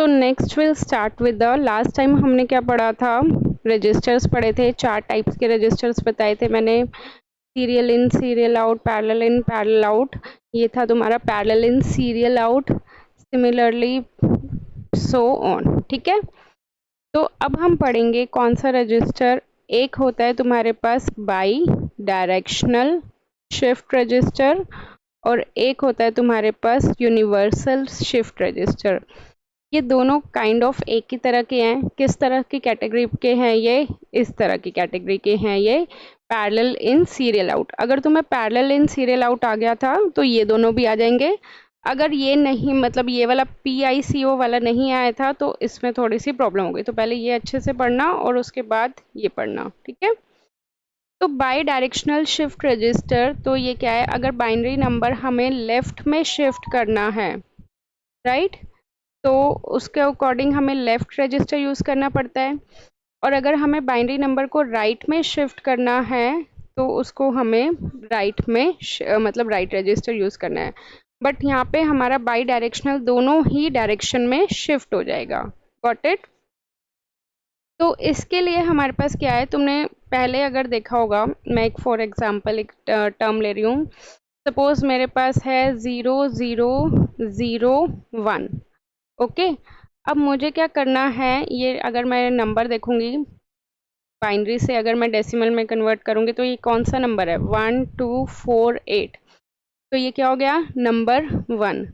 So next will start with the last time हमने क्या पढ़ा था, रजिस्टर्स पढ़े थे। 4 टाइप्स के रजिस्टर्स बताए थे मैंने, serial in, serial out, parallel in, parallel out. ये था तुम्हारा parallel in, serial out, similarly so on. ठीक है, तो अब हम पढ़ेंगे कौन सा रजिस्टर। एक होता है तुम्हारे पास बाई डायरेक्शनल शिफ्ट रजिस्टर और एक होता है तुम्हारे पास यूनिवर्सल शिफ्ट रजिस्टर। ये दोनों काइंड ऑफ एक ही तरह के हैं। किस तरह की कैटेगरी के हैं ये? इस तरह की कैटेगरी के हैं ये, पैरेलल इन, सीरियल आउट। अगर तुम्हें पैरेलल इन, सीरियल आउट आ गया था तो ये दोनों भी आ जाएंगे। अगर ये नहीं, मतलब ये वाला PICO वाला नहीं आया था तो इसमें थोड़ी सी प्रॉब्लम हो गई। तो पहले ये अच्छे से पढ़ना और उसके बाद ये पढ़ना। ठीक है, तो बाई डायरेक्शनल शिफ्ट रजिस्टर, तो ये क्या है? अगर बाइनरी नंबर हमें लेफ्ट में शिफ्ट करना है, राइट, तो उसके अकॉर्डिंग हमें लेफ्ट रजिस्टर यूज़ करना पड़ता है। और अगर हमें बाइनरी नंबर को राइट में शिफ्ट करना है तो उसको हमें राइट में मतलब राइट रजिस्टर यूज़ करना है। बट यहाँ पे हमारा बाई डायरेक्शनल दोनों ही डायरेक्शन में शिफ्ट हो जाएगा। Got it? तो इसके लिए हमारे पास क्या है, तुमने पहले अगर देखा होगा, मैं एक फॉर एग्जांपल एक टर्म ले रही हूँ। सपोज मेरे पास है 0 0 0 1। ओके, अब मुझे क्या करना है, ये अगर मैं नंबर देखूंगी बाइनरी से, अगर मैं डेसिमल में कन्वर्ट करूंगी तो ये कौन सा नंबर है? 1 2 4 8। तो ये क्या हो गया? नंबर 1।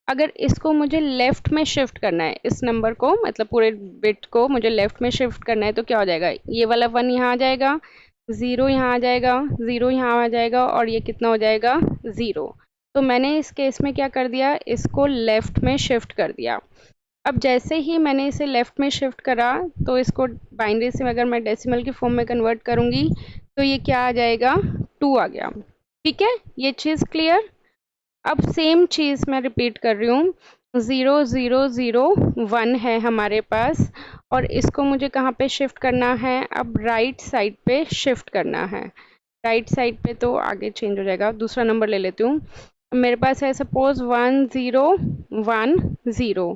अगर इसको मुझे लेफ्ट में शिफ्ट करना है, इस नंबर को मतलब पूरे बिट को मुझे लेफ्ट में शिफ्ट करना है, तो क्या हो जाएगा? ये वाला 1 यहाँ आ जाएगा, 0 यहाँ आ जाएगा, 0 यहाँ आ जाएगा और ये कितना हो जाएगा? 0। तो मैंने इस केस में क्या कर दिया, इसको लेफ्ट में शिफ्ट कर दिया। अब जैसे ही मैंने इसे लेफ्ट में शिफ्ट करा तो इसको बाइनरी से अगर मैं डेसिमल की फॉर्म में कन्वर्ट करूंगी तो ये क्या आ जाएगा? 2 आ गया। ठीक है, ये चीज़ क्लियर? अब सेम चीज़ मैं रिपीट कर रही हूँ, 0 0 0 1 है हमारे पास और इसको मुझे कहाँ पे शिफ्ट करना है? अब राइट साइड पे शिफ्ट करना है। राइट साइड पे तो आगे चेंज हो जाएगा। दूसरा नंबर ले लेती हूँ। मेरे पास है सपोज 1 0 1 0।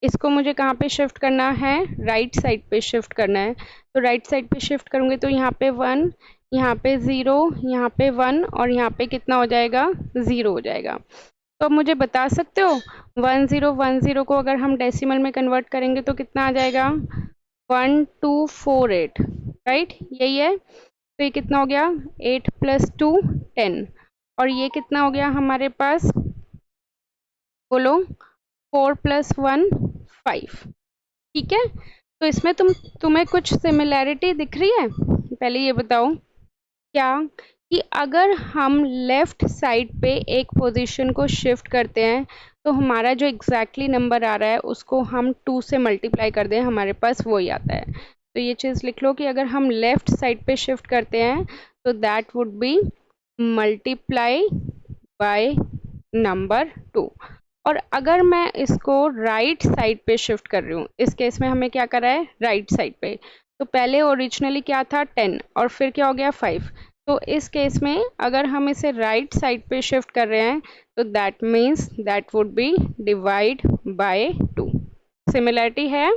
इसको मुझे कहाँ पे शिफ्ट करना है? राइट साइड पे शिफ्ट करना है। तो राइट साइड पे शिफ्ट करूँगी तो यहाँ पे 1, यहाँ पे 0, यहाँ पे 1 और यहाँ पे कितना हो जाएगा? 0 हो जाएगा। तो अब मुझे बता सकते हो 1010 को अगर हम डेसिमल में कन्वर्ट करेंगे तो कितना आ जाएगा? 1248, राइट, यही है। तो ये कितना हो गया? 8 + 2 10 और ये कितना हो गया हमारे पास? बोलो, 4 + 1 5। ठीक है, तो इसमें तुम्हें कुछ सिमिलैरिटी दिख रही है? पहले ये बताओ क्या, कि अगर हम लेफ्ट साइड पे एक पोजीशन को शिफ्ट करते हैं तो हमारा जो एग्जैक्टली नंबर आ रहा है उसको हम 2 से मल्टीप्लाई कर दें, हमारे पास वही आता है। तो ये चीज़ लिख लो कि अगर हम लेफ्ट साइड पे शिफ्ट करते हैं तो that would be multiply by number 2। और अगर मैं इसको राइट साइड पे शिफ्ट कर रही हूँ, इस केस में हमें क्या करा है? राइट साइड पे। तो पहले ओरिजिनली क्या था? 10 और फिर क्या हो गया? 5। तो इस केस में अगर हम इसे राइट साइड पे शिफ्ट कर रहे हैं तो that means that would be divide by 2। Similarity है?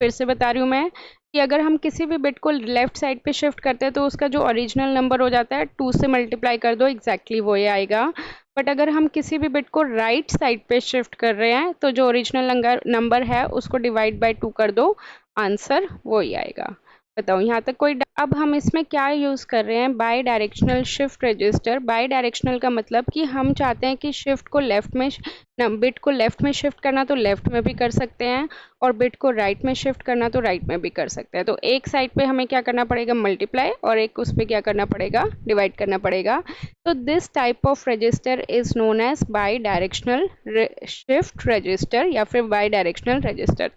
फिर से बता रही हूँ मैं कि अगर हम किसी भी बिट को लेफ्ट साइड पे शिफ्ट करते हैं तो उसका जो ओरिजिनल नंबर हो जाता है 2 से मल्टीप्लाई कर दो, एग्जैक्टली वो ही आएगा। बट अगर हम किसी भी बिट को राइट साइड पे शिफ्ट कर रहे हैं तो जो ओरिजिनल नंबर है उसको डिवाइड बाय 2 कर दो, आंसर वो ही आएगा। बताओ यहाँ तक कोई अब हम इसमें क्या यूज़ कर रहे हैं? By directional shift register. By directional का मतलब कि हम चाहते हैं कि शिफ्ट को लेफ्ट में, बिट को लेफ्ट में शिफ्ट करना तो लेफ्ट में भी कर सकते हैं और बिट को राइट में शिफ्ट करना तो राइट में भी कर सकते हैं। तो एक साइड पे हमें क्या करना पड़ेगा? मल्टीप्लाई, और एक उस पर क्या करना पड़ेगा? डिवाइड करना पड़ेगा। तो this type of register is known as bidirectional shift register या फिर बाई डायरेक्शनल रजिस्टर।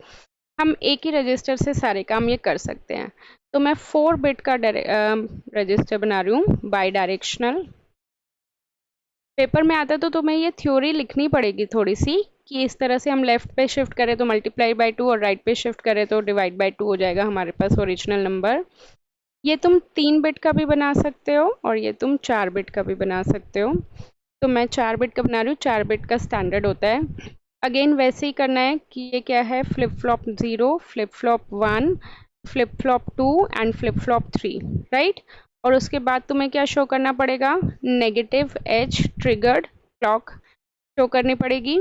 हम एक ही रजिस्टर से सारे काम ये कर सकते हैं। तो मैं 4 बिट का रजिस्टर बना रही हूँ बाई डायरेक्शनल। पेपर में आता तो तुम्हें ये थ्योरी लिखनी पड़ेगी थोड़ी सी कि इस तरह से हम लेफ्ट पे शिफ्ट करें तो मल्टीप्लाई बाय 2 और राइट पे शिफ्ट करें तो डिवाइड बाय 2 हो जाएगा हमारे पास ओरिजिनल नंबर। ये तुम 3 बिट का भी बना सकते हो और ये तुम 4 बिट का भी बना सकते हो। तो मैं 4 बिट का बना रही हूँ, 4 बिट का स्टैंडर्ड होता है। अगेन वैसे ही करना है कि ये क्या है, flip flop 0, flip flop 1, flip flop 2 and flip flop 3, right. और उसके बाद तुम्हें क्या शो करना पड़ेगा, negative edge triggered clock show करनी पड़ेगी।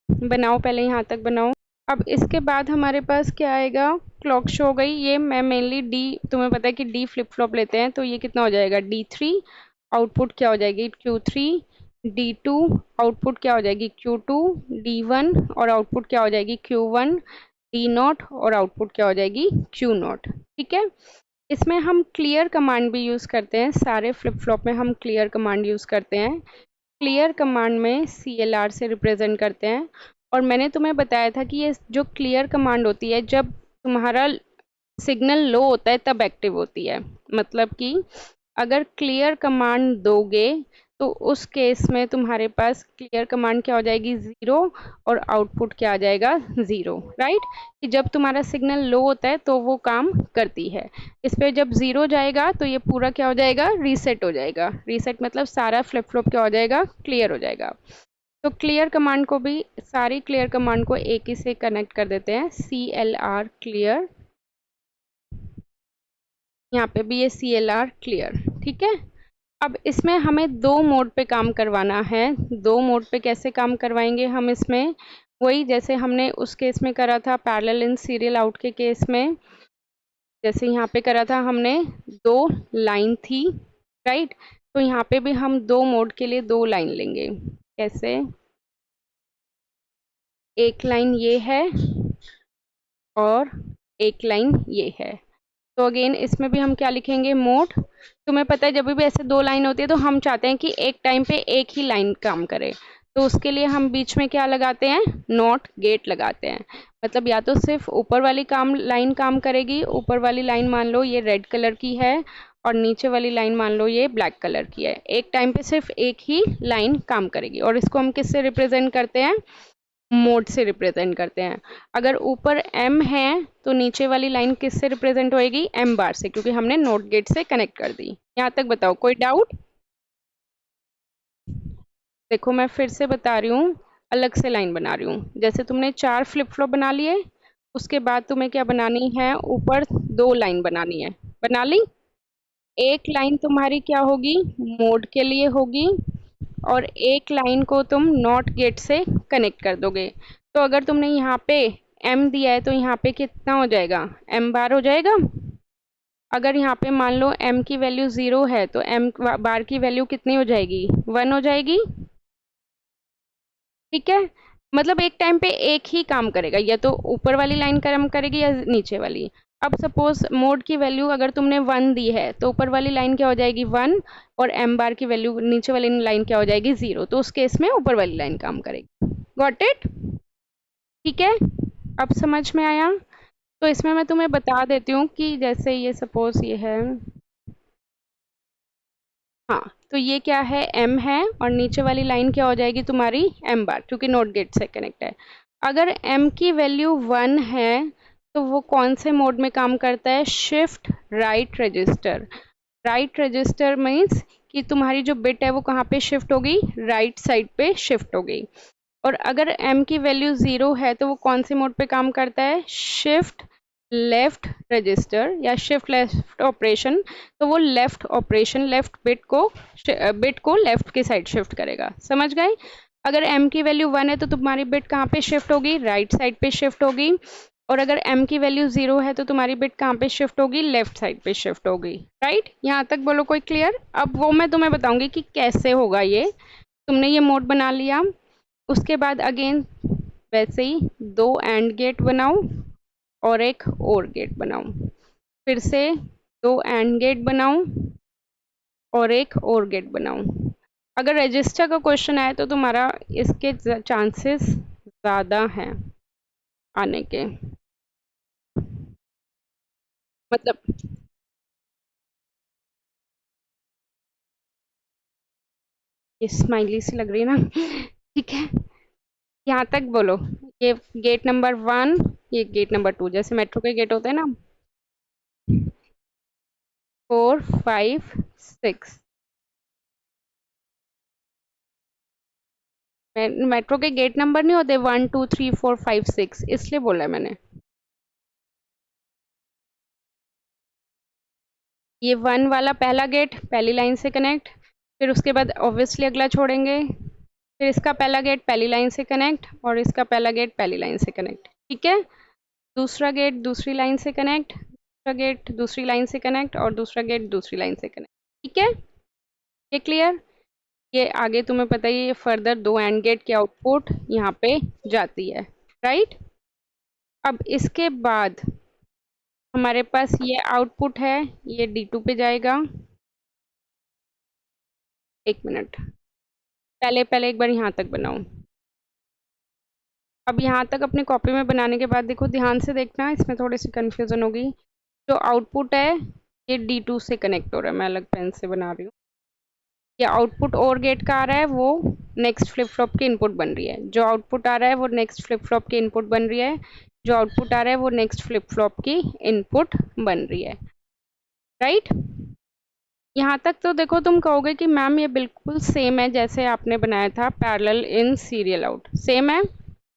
बनाओ, पहले यहाँ तक बनाओ। अब इसके बाद हमारे पास क्या आएगा, क्लॉक शो हो गई। ये मैं मेनली डी, तुम्हें पता है कि डी फ्लिप फ्लॉप लेते हैं, तो ये कितना हो जाएगा, D3, आउटपुट क्या हो जाएगी, Q3, D2, आउटपुट क्या हो जाएगी, Q2, D1 और आउटपुट क्या हो जाएगी, Q1, D0 और आउटपुट क्या हो जाएगी, Q0। ठीक है। इसमें हम क्लियर कमांड भी यूज़ करते हैं, सारे फ्लिप फ्लॉप में हम क्लियर कमांड यूज़ करते हैं। क्लियर कमांड में CLR से रिप्रेजेंट करते हैं। और मैंने तुम्हें बताया था कि ये जो क्लियर कमांड होती है, जब तुम्हारा सिग्नल लो होता है तब एक्टिव होती है। मतलब कि अगर क्लियर कमांड दोगे तो उस केस में तुम्हारे पास क्लियर कमांड क्या हो जाएगी, 0, और आउटपुट क्या आ जाएगा, 0, राइट। कि जब तुम्हारा सिग्नल लो होता है तो वो काम करती है। इस पे जब 0 जाएगा तो ये पूरा क्या हो जाएगा, रीसेट हो जाएगा। रीसेट मतलब सारा फ्लिप फ्लॉप क्या हो जाएगा, क्लियर हो जाएगा। तो क्लियर कमांड को भी, सारी क्लियर कमांड को एक ही से कनेक्ट कर देते हैं, CLR क्लियर। यहाँ पे भी ये CLR क्लियर। ठीक है। अब इसमें हमें दो मोड पे काम करवाना है। दो मोड पे कैसे काम करवाएंगे हम इसमें, वही जैसे हमने उस केस में करा था, पैरेलल इन सीरियल आउट के केस में। जैसे यहाँ पे करा था हमने, दो लाइन थी, राइट। तो यहाँ पे भी हम दो मोड के लिए दो लाइन लेंगे। कैसे, एक लाइन ये है और एक लाइन ये है। तो अगेन इसमें भी हम क्या लिखेंगे, मोड। तुम्हें पता है जब भी ऐसे दो लाइन होती है तो हम चाहते हैं कि एक टाइम पे एक ही लाइन काम करे। तो उसके लिए हम बीच में क्या लगाते हैं, नॉट गेट लगाते हैं। मतलब या तो सिर्फ ऊपर वाली लाइन काम करेगी, ऊपर वाली लाइन मान लो ये रेड कलर की है और नीचे वाली लाइन मान लो ये ब्लैक कलर की है। एक टाइम पे सिर्फ एक ही लाइन काम करेगी। और इसको हम किससे रिप्रेजेंट करते हैं, मोड से रिप्रेजेंट करते हैं। अगर ऊपर M है तो नीचे वाली लाइन किससे रिप्रेजेंट होएगी, M बार से, क्योंकि हमने नोट गेट से कनेक्ट कर दी। यहाँ तक बताओ, कोई डाउट। देखो मैं फिर से बता रही हूँ, अलग से लाइन बना रही हूँ। जैसे तुमने 4 फ्लिप फ्लॉप बना लिए, उसके बाद तुम्हें क्या बनानी है, ऊपर दो लाइन बनानी है। बना ली। एक लाइन तुम्हारी क्या होगी, मोड के लिए होगी, और एक लाइन को तुम नॉट गेट से कनेक्ट कर दोगे। तो अगर तुमने यहाँ पे M दिया है तो यहाँ पे कितना हो जाएगा, M बार हो जाएगा। अगर यहाँ पे मान लो M की वैल्यू 0 है तो M बार की वैल्यू कितनी हो जाएगी, 1 हो जाएगी। ठीक है। मतलब एक टाइम पे एक ही काम करेगा, या तो ऊपर वाली लाइन काम करेगी या नीचे वाली। अब सपोज मोड की वैल्यू अगर तुमने 1 दी है तो ऊपर वाली लाइन क्या हो जाएगी, 1, और M बार की वैल्यू नीचे वाली लाइन क्या हो जाएगी, 0। तो उस केस में ऊपर वाली लाइन काम करेगी। Got it. ठीक है। अब समझ में आया। तो इसमें मैं तुम्हें बता देती हूँ कि जैसे ये सपोज ये है, हाँ, तो ये क्या है, M है, और नीचे वाली लाइन क्या हो जाएगी तुम्हारी, M बार, क्योंकि नोट गेट से कनेक्ट है। अगर M की वैल्यू 1 है तो वो कौन से मोड में काम करता है, shift right register. Right register means कि तुम्हारी जो बिट है वो कहाँ पे शिफ्ट होगी, राइट साइड पे शिफ्ट हो गई। और अगर M की वैल्यू 0 है तो वो कौन से मोड पे काम करता है, शिफ्ट लेफ्ट रजिस्टर या शिफ्ट लेफ्ट ऑपरेशन। तो वो लेफ्ट ऑपरेशन, लेफ्ट बिट को लेफ्ट की साइड शिफ्ट करेगा। समझ गए। अगर M की वैल्यू 1 है तो तुम्हारी बिट कहाँ पे शिफ्ट होगी, राइट साइड पे शिफ्ट होगी। और अगर M की वैल्यू 0 है तो तुम्हारी बिट कहाँ पे शिफ्ट होगी, लेफ्ट साइड पे शिफ्ट होगी, राइट। यहाँ तक बोलो, कोई क्लियर। अब वो मैं तुम्हें बताऊंगी कि कैसे होगा ये। तुमने ये मोड बना लिया, उसके बाद अगेन वैसे ही दो एंड गेट बनाओ और एक और गेट बनाओ। फिर से दो एंड गेट बनाओ और एक और गेट बनाओ। अगर रजिस्टर का क्वेश्चन आए तो तुम्हारा इसके चांसेस ज़्यादा हैं आने के। मतलब ये स्माइली सी लग रही है ना। ठीक है। यहाँ तक बोलो। ये गेट नंबर 1, ये गेट नंबर 2, जैसे मेट्रो के गेट होते हैं ना, 4, 5, 6। मेट्रो के गेट नंबर नहीं होते 1 2 3 4 5 6, इसलिए बोला है मैंने। ये 1 वाला पहला गेट पहली लाइन से कनेक्ट, फिर उसके बाद ऑब्वियसली अगला छोड़ेंगे, फिर इसका पहला गेट पहली लाइन से कनेक्ट और इसका पहला गेट पहली लाइन से कनेक्ट, ठीक है। दूसरा गेट दूसरी लाइन से कनेक्ट, दूसरा गेट दूसरी लाइन से कनेक्ट और दूसरा गेट दूसरी लाइन से कनेक्ट, ठीक है। ये क्लियर? ये आगे तुम्हें पता ही है, ये फर्दर दो एंड गेट की आउटपुट यहाँ पे जाती है, राइट। अब इसके बाद हमारे पास ये आउटपुट है, ये D2 पे जाएगा। एक मिनट, पहले पहले एक बार यहाँ तक बनाओ। अब यहाँ तक अपनी कॉपी में बनाने के बाद देखो, ध्यान से देखना, इसमें थोड़ी सी कंफ्यूजन होगी। जो आउटपुट है ये D2 से कनेक्ट हो रहा है, मैं अलग पेन से बना रही हूँ। ये आउटपुट और गेट का आ रहा है, वो नेक्स्ट फ्लिप फ्लॉप की इनपुट बन रही है। जो आउटपुट आ रहा है वो नेक्स्ट फ्लिप फ्लॉप की इनपुट बन रही है। जो आउटपुट आ रहा है वो नेक्स्ट फ्लिप फ्लॉप की इनपुट बन रही है, राइट। यहाँ तक तो देखो तुम कहोगे कि मैम ये बिल्कुल सेम है जैसे आपने बनाया था parallel in serial out, same है।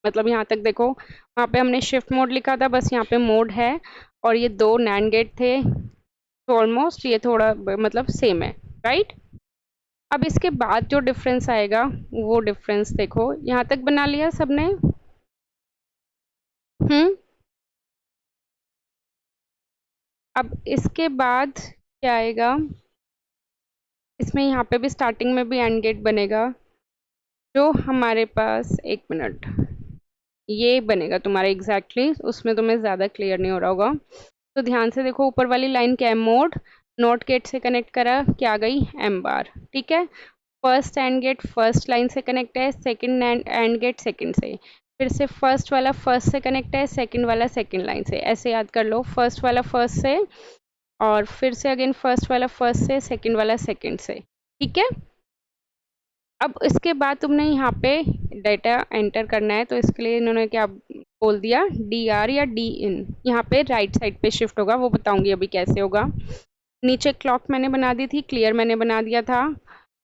मतलब यहाँ तक देखो, वहाँ पे हमने शिफ्ट मोड लिखा था, बस यहाँ पे मोड है, और ये दो नैंड गेट थे, तो ऑलमोस्ट ये थोड़ा मतलब सेम है, राइट। अब इसके बाद जो डिफरेंस आएगा वो डिफरेंस देखो, यहाँ तक बना लिया सबने? हम्म। अब इसके बाद क्या आएगा, इसमें यहाँ पे भी स्टार्टिंग में भी एंड गेट बनेगा, जो हमारे पास, एक मिनट, ये बनेगा तुम्हारा एग्जैक्टली उसमें तुम्हें ज़्यादा क्लियर नहीं हो रहा होगा, तो ध्यान से देखो। ऊपर वाली लाइन क्या है, मोड, नॉट गेट से कनेक्ट करा, क्या आ गई, एम बार, ठीक है। First and get first line से कनेक्ट है, सेकंड एंड गेट सेकंड से, फिर से फर्स्ट वाला फर्स्ट से कनेक्ट है, सेकंड वाला सेकंड लाइन से, ऐसे याद कर लो, फर्स्ट वाला फर्स्ट से और फिर से अगेन फर्स्ट वाला फर्स्ट से, सेकंड वाला सेकंड से, ठीक है। अब इसके बाद तुमने यहाँ पे डाटा एंटर करना है, तो इसके लिए इन्होंने क्या बोल दिया, DR या D इन, यहाँ पे राइट साइड पे शिफ्ट होगा, वो बताऊंगी अभी कैसे होगा। नीचे क्लॉक मैंने बना दी थी, क्लियर मैंने बना दिया था।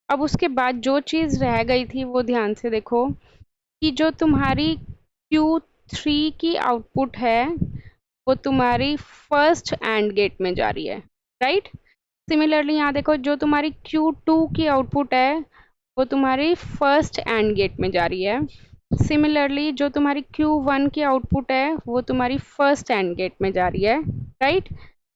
अब उसके बाद जो चीज़ रह गई थी वो ध्यान से देखो, कि जो तुम्हारी Q3 की आउटपुट है वो तुम्हारी फर्स्ट एंड गेट में जा रही है, राइट। सिमिलरली यहाँ देखो, जो तुम्हारी Q2 की आउटपुट है वो तुम्हारी फर्स्ट एंड गेट में जा रही है। सिमिलरली जो तुम्हारी Q1 की आउटपुट है वो तुम्हारी फर्स्ट एंड गेट में जा रही है, राइट।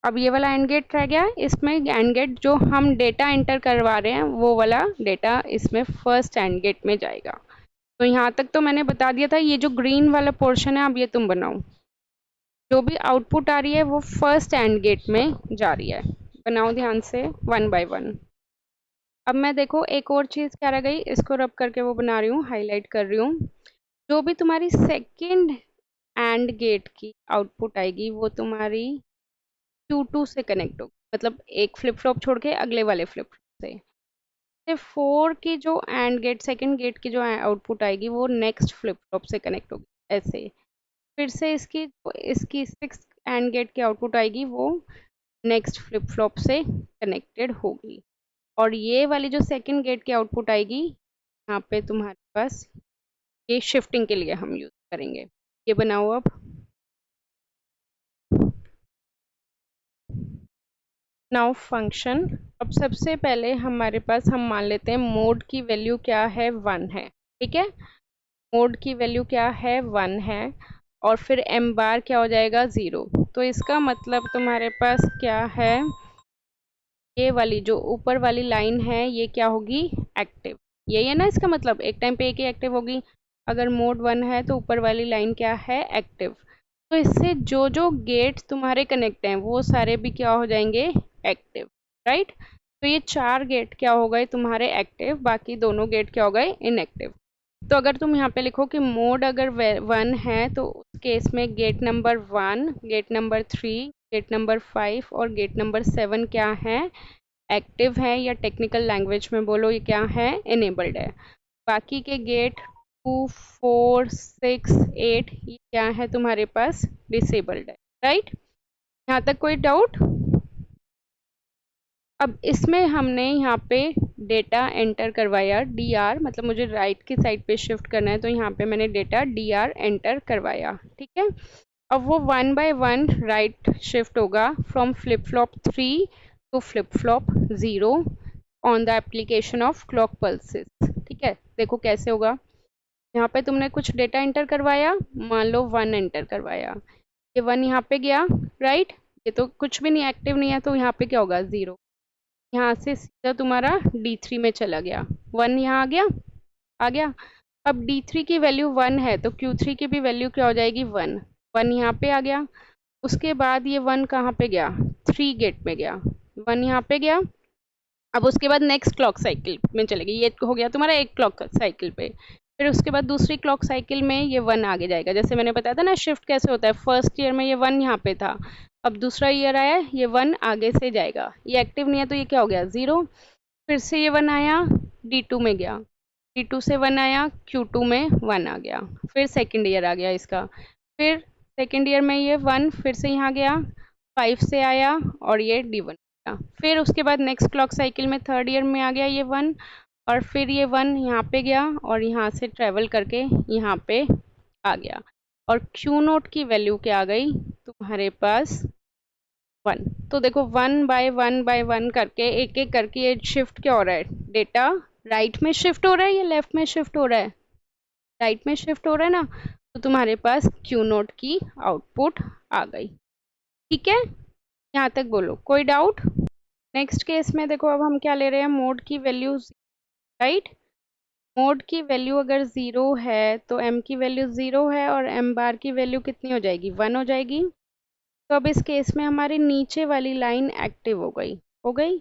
अब ये वाला एंड गेट रह गया, इसमें एंड गेट जो हम डेटा एंटर करवा रहे हैं वो वाला डेटा इसमें फर्स्ट एंड गेट में जाएगा। तो यहाँ तक तो मैंने बता दिया था, ये जो ग्रीन वाला पोर्शन है अब ये तुम बनाओ। जो भी आउटपुट आ रही है वो फर्स्ट एंड गेट में जा रही है, बनाओ ध्यान से वन बाय वन। अब मैं देखो एक और चीज़ क्या रह गई, इसको रब करके वो बना रही हूँ, हाईलाइट कर रही हूँ। जो भी तुम्हारी सेकंड एंड गेट की आउटपुट आएगी वो तुम्हारी Q2 से कनेक्ट होगी, मतलब एक फ्लिप फ्लॉप छोड़ के अगले वाले फ्लिप फ्लॉप से। 4 की जो एंड गेट सेकंड गेट की जो आउटपुट आएगी वो नेक्स्ट फ्लिप फ्लॉप से कनेक्ट होगी, ऐसे। फिर से इसकी 6 एंड गेट की आउटपुट आएगी वो नेक्स्ट फ्लिप फ्लॉप से कनेक्टेड होगी। और ये वाली जो सेकंड गेट की आउटपुट आएगी यहाँ पे तुम्हारे पास, ये शिफ्टिंग के लिए हम यूज करेंगे। ये बनाओ अब। Now function. अब सबसे पहले हमारे पास, हम मान लेते हैं मोड की वैल्यू क्या है, 1 है, ठीक है। मोड की वैल्यू क्या है, 1 है, और फिर एम बार क्या हो जाएगा, 0। तो इसका मतलब तुम्हारे पास क्या है, ये वाली जो ऊपर वाली लाइन है ये क्या होगी, एक्टिव। यही है ना इसका मतलब, एक टाइम पे एक ही एक्टिव होगी। अगर मोड 1 है तो ऊपर वाली लाइन क्या है, एक्टिव। तो इससे जो जो गेट तुम्हारे कनेक्ट हैं वो सारे भी क्या हो जाएंगे, एक्टिव, राइट। तो ये 4 गेट क्या हो गए तुम्हारे एक्टिव, बाकी दोनों गेट क्या हो गए, इनएक्टिव। तो अगर तुम यहाँ पे लिखो कि मोड अगर 1 है तो उस केस में gate number 1, gate number 3, gate number 5 और गेट नंबर 7 क्या है, एक्टिव है, या टेक्निकल लैंग्वेज में बोलो ये क्या है, इनेबल्ड है। बाकी के गेट 2, 4, 6, 8 ये क्या है तुम्हारे पास, डिसेबल्ड है, राइट। यहाँ तक कोई डाउट? अब इसमें हमने यहाँ पे डेटा एंटर करवाया DR, मतलब मुझे राइट की साइड पे शिफ्ट करना है तो यहाँ पे मैंने डेटा DR एंटर करवाया, ठीक है। अब वो 1 बाय 1 राइट शिफ्ट होगा from flip flop 3 to flip flop 0 on the application of clock pulses, ठीक है। देखो कैसे होगा। यहाँ पे तुमने कुछ डेटा एंटर करवाया, मान लो 1 एंटर करवाया, ये 1 यहाँ पे गया, राइट। ये तो कुछ भी नहीं, एक्टिव नहीं है, तो यहाँ पे क्या होगा 0। यहाँ से सीधा तुम्हारा D3 में चला गया, 1 यहाँ आ गया। अब D3 की वैल्यू 1 है तो Q3 की भी वैल्यू क्या हो जाएगी 1, 1 यहाँ पे आ गया। उसके बाद ये 1 कहाँ पे गया, 3 गेट में गया, 1 यहाँ पे गया। अब उसके बाद नेक्स्ट क्लॉक साइकिल में चलेगी, ये हो गया तुम्हारा एक क्लॉक साइकिल पे। फिर उसके बाद दूसरी क्लॉक साइकिल में ये 1 आगे जाएगा, जैसे मैंने बताया था ना शिफ्ट कैसे होता है। फर्स्ट ईयर में ये 1 यहाँ पे था, अब दूसरा ईयर आया, ये 1 आगे से जाएगा, ये एक्टिव नहीं है तो ये क्या हो गया 0। फिर से ये 1 आया, D2 में गया, D2 से 1 आया, Q2 में 1 आ गया, फिर सेकेंड ईयर आ गया इसका। फिर सेकेंड ईयर में ये 1 फिर से यहाँ गया, 5 से आया और ये D1 गया। फिर उसके बाद नेक्स्ट क्लॉक साइकिल में थर्ड ईयर में आ गया ये 1, और फिर ये 1 यहाँ पे गया और यहाँ से ट्रेवल करके यहाँ पे आ गया। और Q0 की वैल्यू क्या आ गई तुम्हारे पास 1। तो देखो 1 बाय 1 बाय 1 करके एक एक करके ये शिफ्ट क्या हो रहा है, डेटा राइट में शिफ्ट हो रहा है या लेफ्ट में शिफ्ट हो रहा है, राइट में शिफ्ट हो रहा है ना। तो तुम्हारे पास Q0 की आउटपुट आ गई, ठीक है। यहाँ तक बोलो, कोई डाउट। नेक्स्ट केस में देखो, अब हम क्या ले रहे हैं, मोड की वैल्यू, राइट। मोड की वैल्यू अगर 0 है तो m की वैल्यू 0 है और m बार की वैल्यू कितनी हो जाएगी 1 हो जाएगी। तो अब इस केस में हमारी नीचे वाली लाइन एक्टिव हो गई।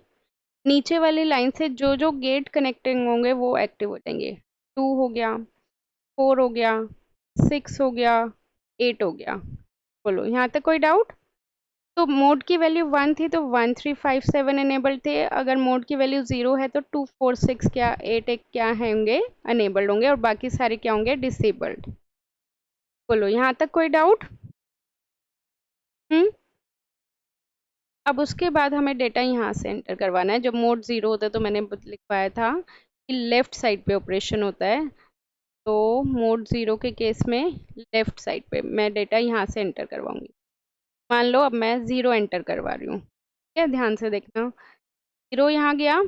नीचे वाली लाइन से जो जो गेट कनेक्टिंग होंगे वो एक्टिव हो जाएंगे। 2 हो गया, 4 हो गया, 6 हो गया, 8 हो गया। बोलो यहाँ तक कोई डाउट। तो मोड की वैल्यू 1 थी तो 1 3 5 7 एनेबल्ड थे। अगर मोड की वैल्यू 0 है तो 2 4 6 क्या 8 एक क्या होंगे अनेबल्ड होंगे और बाकी सारे क्या होंगे डिसेबल्ड। बोलो यहाँ तक कोई डाउट। हम्म। अब उसके बाद हमें डेटा यहाँ से एंटर करवाना है। जब मोड 0 होता है तो मैंने लिखवाया था कि लेफ्ट साइड पे ऑपरेशन होता है, तो मोड 0 के केस में लेफ्ट साइड पे मैं डेटा यहाँ से एंटर करवाऊंगी। मान लो अब मैं 0 एंटर करवा रही हूँ, ठीक है, ध्यान से देखना। 0 यहाँ गया,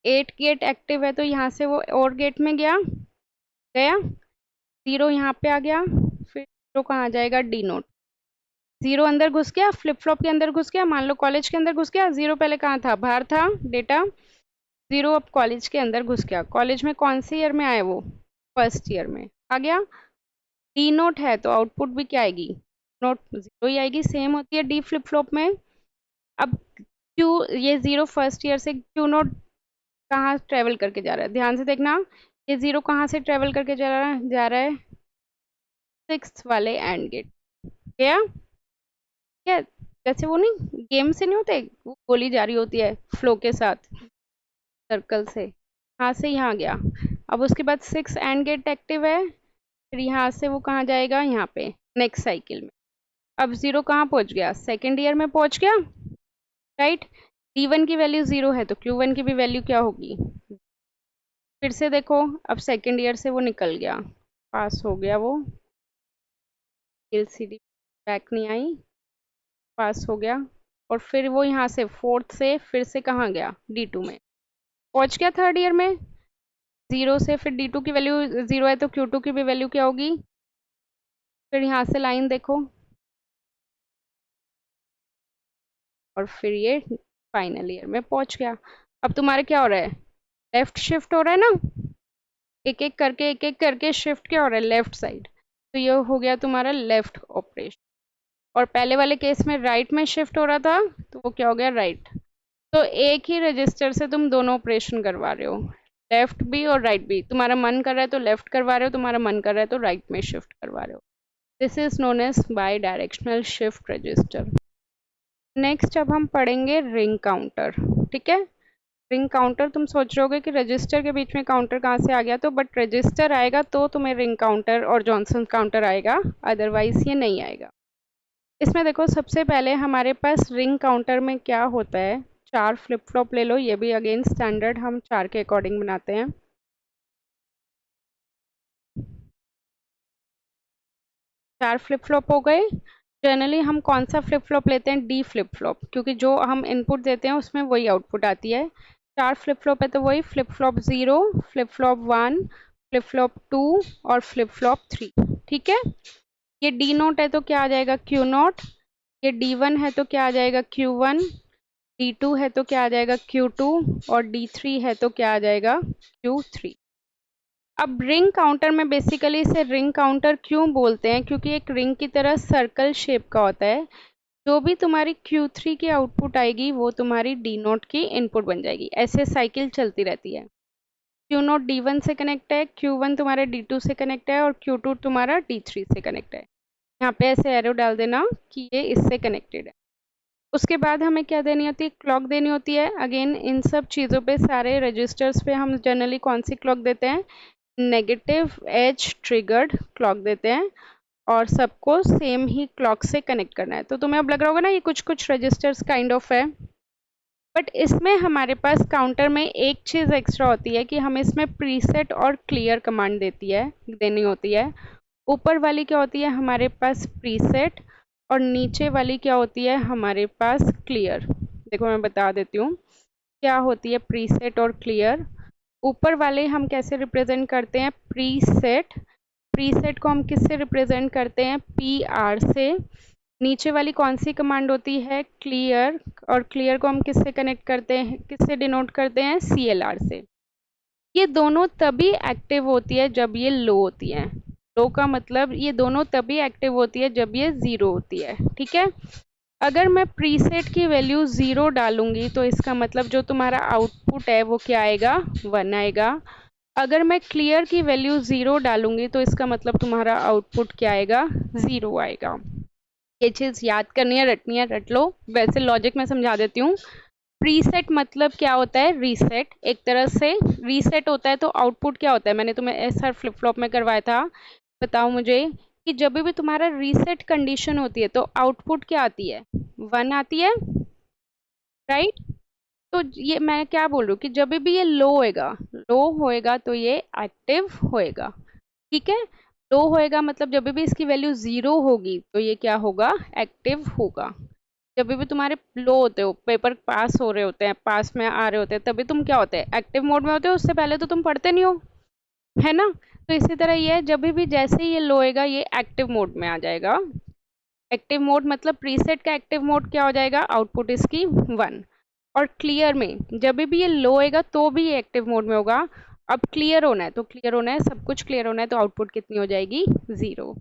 8 गेट एक्टिव है तो यहाँ से वो और गेट में गया, 0 यहाँ पे आ गया, फिर 0 कहाँ आ जाएगा D0। 0 अंदर घुस गया, फ्लिप फ्लॉप के अंदर घुस गया, मान लो कॉलेज के अंदर घुस गया। 0 पहले कहाँ था, बाहर था डेटा। 0 अब कॉलेज के अंदर घुस गया। कॉलेज में कौन से ईयर में आया वो, फर्स्ट ईयर में आ गया। D0 है तो आउटपुट भी क्या आएगी, नोट 0 ही आएगी, सेम होती है D फ्लिप फ्लॉप में। अब Q, ये 0 फर्स्ट ईयर से Q0 कहाँ ट्रेवल करके जा रहा है, ध्यान से देखना। ये 0 कहाँ से ट्रेवल करके जा रहा है 6 वाले एंड गेट, क्या क्या जैसे वो नहीं गेम से नहीं होते, वो गोली जा रही होती है फ्लो के साथ सर्कल से, यहाँ से यहाँ गया। अब उसके बाद 6 एंड गेट एक्टिव है, फिर यहाँ से वो कहाँ जाएगा, यहाँ पे नेक्स्ट साइकिल में। अब 0 कहाँ पहुँच गया, सेकेंड ईयर में पहुँच गया, राइट। D1 की वैल्यू 0 है तो Q1 की भी वैल्यू क्या होगी। फिर से देखो, अब सेकेंड ईयर से वो निकल गया, पास हो गया, वो LCD बैक नहीं आई, पास हो गया। और फिर वो यहाँ से फोर्थ से फिर से कहाँ गया, D2 में पहुँच गया थर्ड ईयर में। 0 से फिर D2 की वैल्यू 0 है तो Q2 की भी वैल्यू क्या होगी। फिर यहाँ से लाइन देखो और फिर ये फाइनल ईयर में पहुँच गया। अब तुम्हारे क्या हो रहा है, लेफ्ट शिफ्ट हो रहा है ना, एक एक करके शिफ्ट क्या हो रहा है लेफ्ट साइड। तो ये हो गया तुम्हारा लेफ्ट ऑपरेशन। और पहले वाले केस में राइट में शिफ्ट हो रहा था तो वो क्या हो गया राइट। तो एक ही रजिस्टर से तुम दोनों ऑपरेशन करवा रहे हो, लेफ्ट भी और राइट भी। तुम्हारा मन कर रहा है तो लेफ्ट करवा रहे हो, तुम्हारा मन कर रहा है तो राइट में शिफ्ट करवा रहे हो। This is known as bidirectional shift register. Next अब हम पढ़ेंगे रिंग काउंटर, ठीक है। रिंग काउंटर, तुम सोच रहे होगे कि रजिस्टर के बीच में काउंटर कहाँ से आ गया, तो बट रजिस्टर आएगा तो तुम्हें रिंग काउंटर और जॉनसन काउंटर आएगा, अदरवाइज ये नहीं आएगा। इसमें देखो सबसे पहले हमारे पास रिंग काउंटर में क्या होता है, 4 फ्लिप फ्लॉप ले लो, ये भी अगेन स्टैंडर्ड हम 4 के अकॉर्डिंग बनाते हैं। 4 फ्लिप फ्लॉप हो गए। जनरली हम कौन सा फ्लिप फ्लॉप लेते हैं? डी फ्लिप फ्लॉप, क्योंकि जो हम इनपुट देते हैं उसमें वही आउटपुट आती है। 4 फ्लिप फ्लॉप है तो वही flip flop 0, flip flop 1, flip flop 2 और फ्लिप फ्लॉप 3। ठीक है, ये डी नोट है तो क्या आ जाएगा? Q note. ये डी वन है तो क्या आ जाएगा? Q one. डी टू है तो क्या आ जाएगा? Q two. और डी थ्री है तो क्या आ जाएगा? Q three. अब रिंग काउंटर में बेसिकली इसे रिंग काउंटर क्यों बोलते हैं? क्योंकि एक रिंग की तरह सर्कल शेप का होता है। जो भी तुम्हारी Q3 की आउटपुट आएगी वो तुम्हारी D नोट की इनपुट बन जाएगी। ऐसे साइकिल चलती रहती है। Q नोट D1 से कनेक्ट है, Q1 तुम्हारे D2 से कनेक्ट है और Q2 तुम्हारा D3 से कनेक्ट है। यहाँ पे ऐसे एरो डाल देना कि ये इससे कनेक्टेड है। उसके बाद हमें क्या देनी होती है? क्लॉक देनी होती है। अगेन इन सब चीज़ों पे, सारे रजिस्टर्स पे हम जनरली कौन सी क्लॉक देते हैं? नेगेटिव एज ट्रिगर्ड क्लॉक देते हैं। और सबको सेम ही क्लॉक से कनेक्ट करना है। तो तुम्हें अब लग रहा होगा ना ये कुछ कुछ रजिस्टर्स काइंड ऑफ है, बट इसमें हमारे पास काउंटर में एक चीज़ एक्स्ट्रा होती है कि हमें इसमें प्रीसेट और क्लियर कमांड देनी होती है। ऊपर वाली क्या होती है? हमारे पास प्रीसेट। और नीचे वाली क्या होती है? हमारे पास क्लियर। देखो मैं बता देती हूँ क्या होती है प्रीसेट और क्लियर। ऊपर वाले हम कैसे रिप्रेजेंट करते हैं? प्रीसेट। प्रीसेट को हम किससे रिप्रेजेंट करते हैं? PR से। नीचे वाली कौन सी कमांड होती है? क्लियर। और क्लियर को हम किससे कनेक्ट करते हैं, किससे डिनोट करते हैं? CLR से। ये दोनों तभी एक्टिव होती है जब ये लो होती है। लो का मतलब ये दोनों तभी एक्टिव होती है जब ये 0 होती है। ठीक है, अगर मैं प्रीसेट की वैल्यू 0 डालूंगी तो इसका मतलब जो तुम्हारा आउटपुट है वो क्या आएगा? 1 आएगा। अगर मैं क्लियर की वैल्यू 0 डालूंगी तो इसका मतलब तुम्हारा आउटपुट क्या आएगा? 0 आएगा। ये चीज़ याद करनी है, रटनी है, रट लो। वैसे लॉजिक में समझा देती हूँ। प्रीसेट मतलब क्या होता है? रीसेट। एक तरह से रीसेट होता है तो आउटपुट क्या होता है? मैंने तुम्हें ऐसा फ्लिप फ्लॉप में करवाया था। बताओ मुझे कि जब भी तुम्हारा रीसेट कंडीशन होती है तो आउटपुट क्या आती है? 1 आती है, राइट? तो ये मैं क्या बोल रही हूँ कि जब भी ये लो होएगा तो ये एक्टिव होएगा। ठीक है, लो होएगा मतलब जब भी इसकी वैल्यू 0 होगी तो ये क्या होगा? एक्टिव होगा। जब भी तुम्हारे लो होते हो, पेपर पास हो रहे होते हैं, पास में आ रहे होते हैं, तभी तुम क्या होते हैं? एक्टिव मोड में होते हो। उससे पहले तो तुम पढ़ते नहीं हो, है ना? तो इसी तरह ये है, जब भी जैसे ही ये लो होएगा ये एक्टिव मोड में आ जाएगा। एक्टिव मोड मतलब प्रीसेट का एक्टिव मोड क्या हो जाएगा? आउटपुट इसकी 1। और क्लियर में जब भी ये लो होएगा तो भी ये एक्टिव मोड में होगा। अब क्लियर होना है तो क्लियर होना है, सब कुछ क्लियर होना है, तो आउटपुट कितनी हो जाएगी? 0।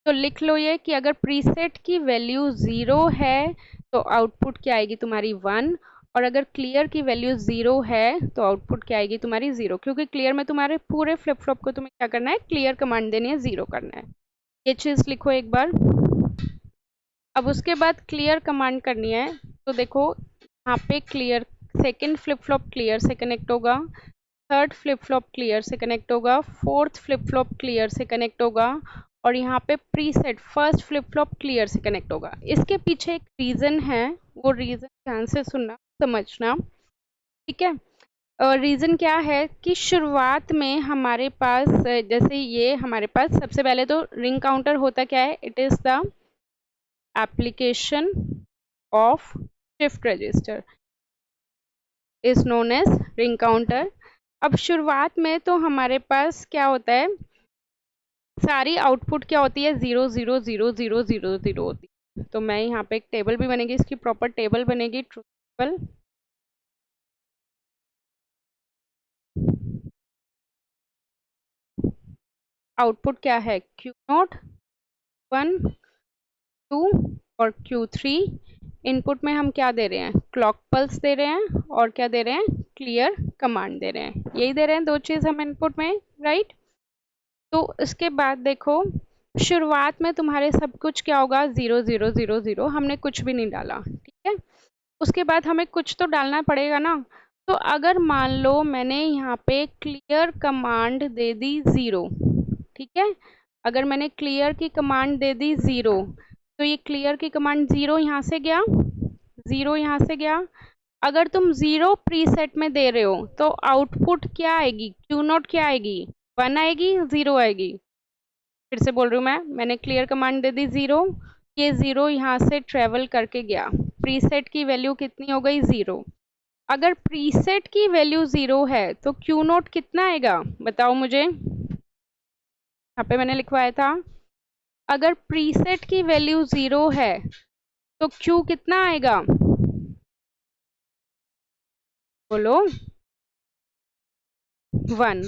तो लिख लो ये कि अगर प्रीसेट की वैल्यू 0 है तो आउटपुट क्या आएगी तुम्हारी? 1। और अगर क्लियर की वैल्यू 0 है तो आउटपुट क्या आएगी तुम्हारी? 0, क्योंकि क्लियर में तुम्हारे पूरे फ्लिप फ्लॉप को तुम्हें क्या करना है? क्लियर कमांड देनी है, 0 करना है। ये चीज़ लिखो एक बार। अब उसके बाद क्लियर कमांड करनी है। तो देखो यहाँ पे clear, second flip flop clear से कनेक्ट होगा, थर्ड फ्लिप फ्लॉप क्लियर से कनेक्ट होगा, फोर्थ फ्लिप फ्लॉप क्लियर से कनेक्ट होगा, और यहाँ पे preset first flip flop clear से कनेक्ट होगा। इसके पीछे एक रीज़न है, वो रीज़न ध्यान से सुनना, समझना। ठीक है, रीज़न क्या है कि शुरुआत में हमारे पास जैसे ये हमारे पास सबसे पहले तो रिंग काउंटर होता क्या है? It is the application of shift register is known as ring counter. अब शुरुआत में तो हमारे पास क्या होता है? सारी आउटपुट क्या होती है? 0 0 0 0 0 0 होती है। तो मैं यहाँ पे एक टेबल भी बनेगी, इसकी प्रॉपर टेबल बनेगी, ट्रुथ टेबल। आउटपुट क्या है? Q0, 1, 2 और Q3। इनपुट में हम क्या दे रहे हैं? क्लॉक पल्स दे रहे हैं, और क्या दे रहे हैं? क्लियर कमांड दे रहे हैं। यही दे रहे हैं, दो चीज़ हम इनपुट में, राइट? तो इसके बाद देखो शुरुआत में तुम्हारे सब कुछ क्या होगा? 0 0 0 0, हमने कुछ भी नहीं डाला। ठीक है, उसके बाद हमें कुछ तो डालना पड़ेगा ना। तो अगर मान लो मैंने यहाँ पे क्लियर कमांड दे दी 0, ठीक है, अगर मैंने क्लियर की कमांड दे दी 0, तो ये क्लियर की कमांड 0 यहाँ से गया, 0 यहाँ से गया। अगर तुम 0 प्रीसेट में दे रहे हो तो आउटपुट क्या आएगी, क्यू नॉट क्या आएगी, 1 आएगी 0 आएगी। फिर से बोल रही हूँ मैंने क्लियर कमांड दे दी 0, ये 0 यहाँ से ट्रेवल करके गया, प्रीसेट की वैल्यू कितनी हो गई 0। अगर प्रीसेट की वैल्यू 0 है तो क्यू नॉट कितना आएगा बताओ मुझे, यहाँ पे मैंने लिखवाया था, अगर प्रीसेट की वैल्यू 0 है तो क्यू कितना आएगा, बोलो 1।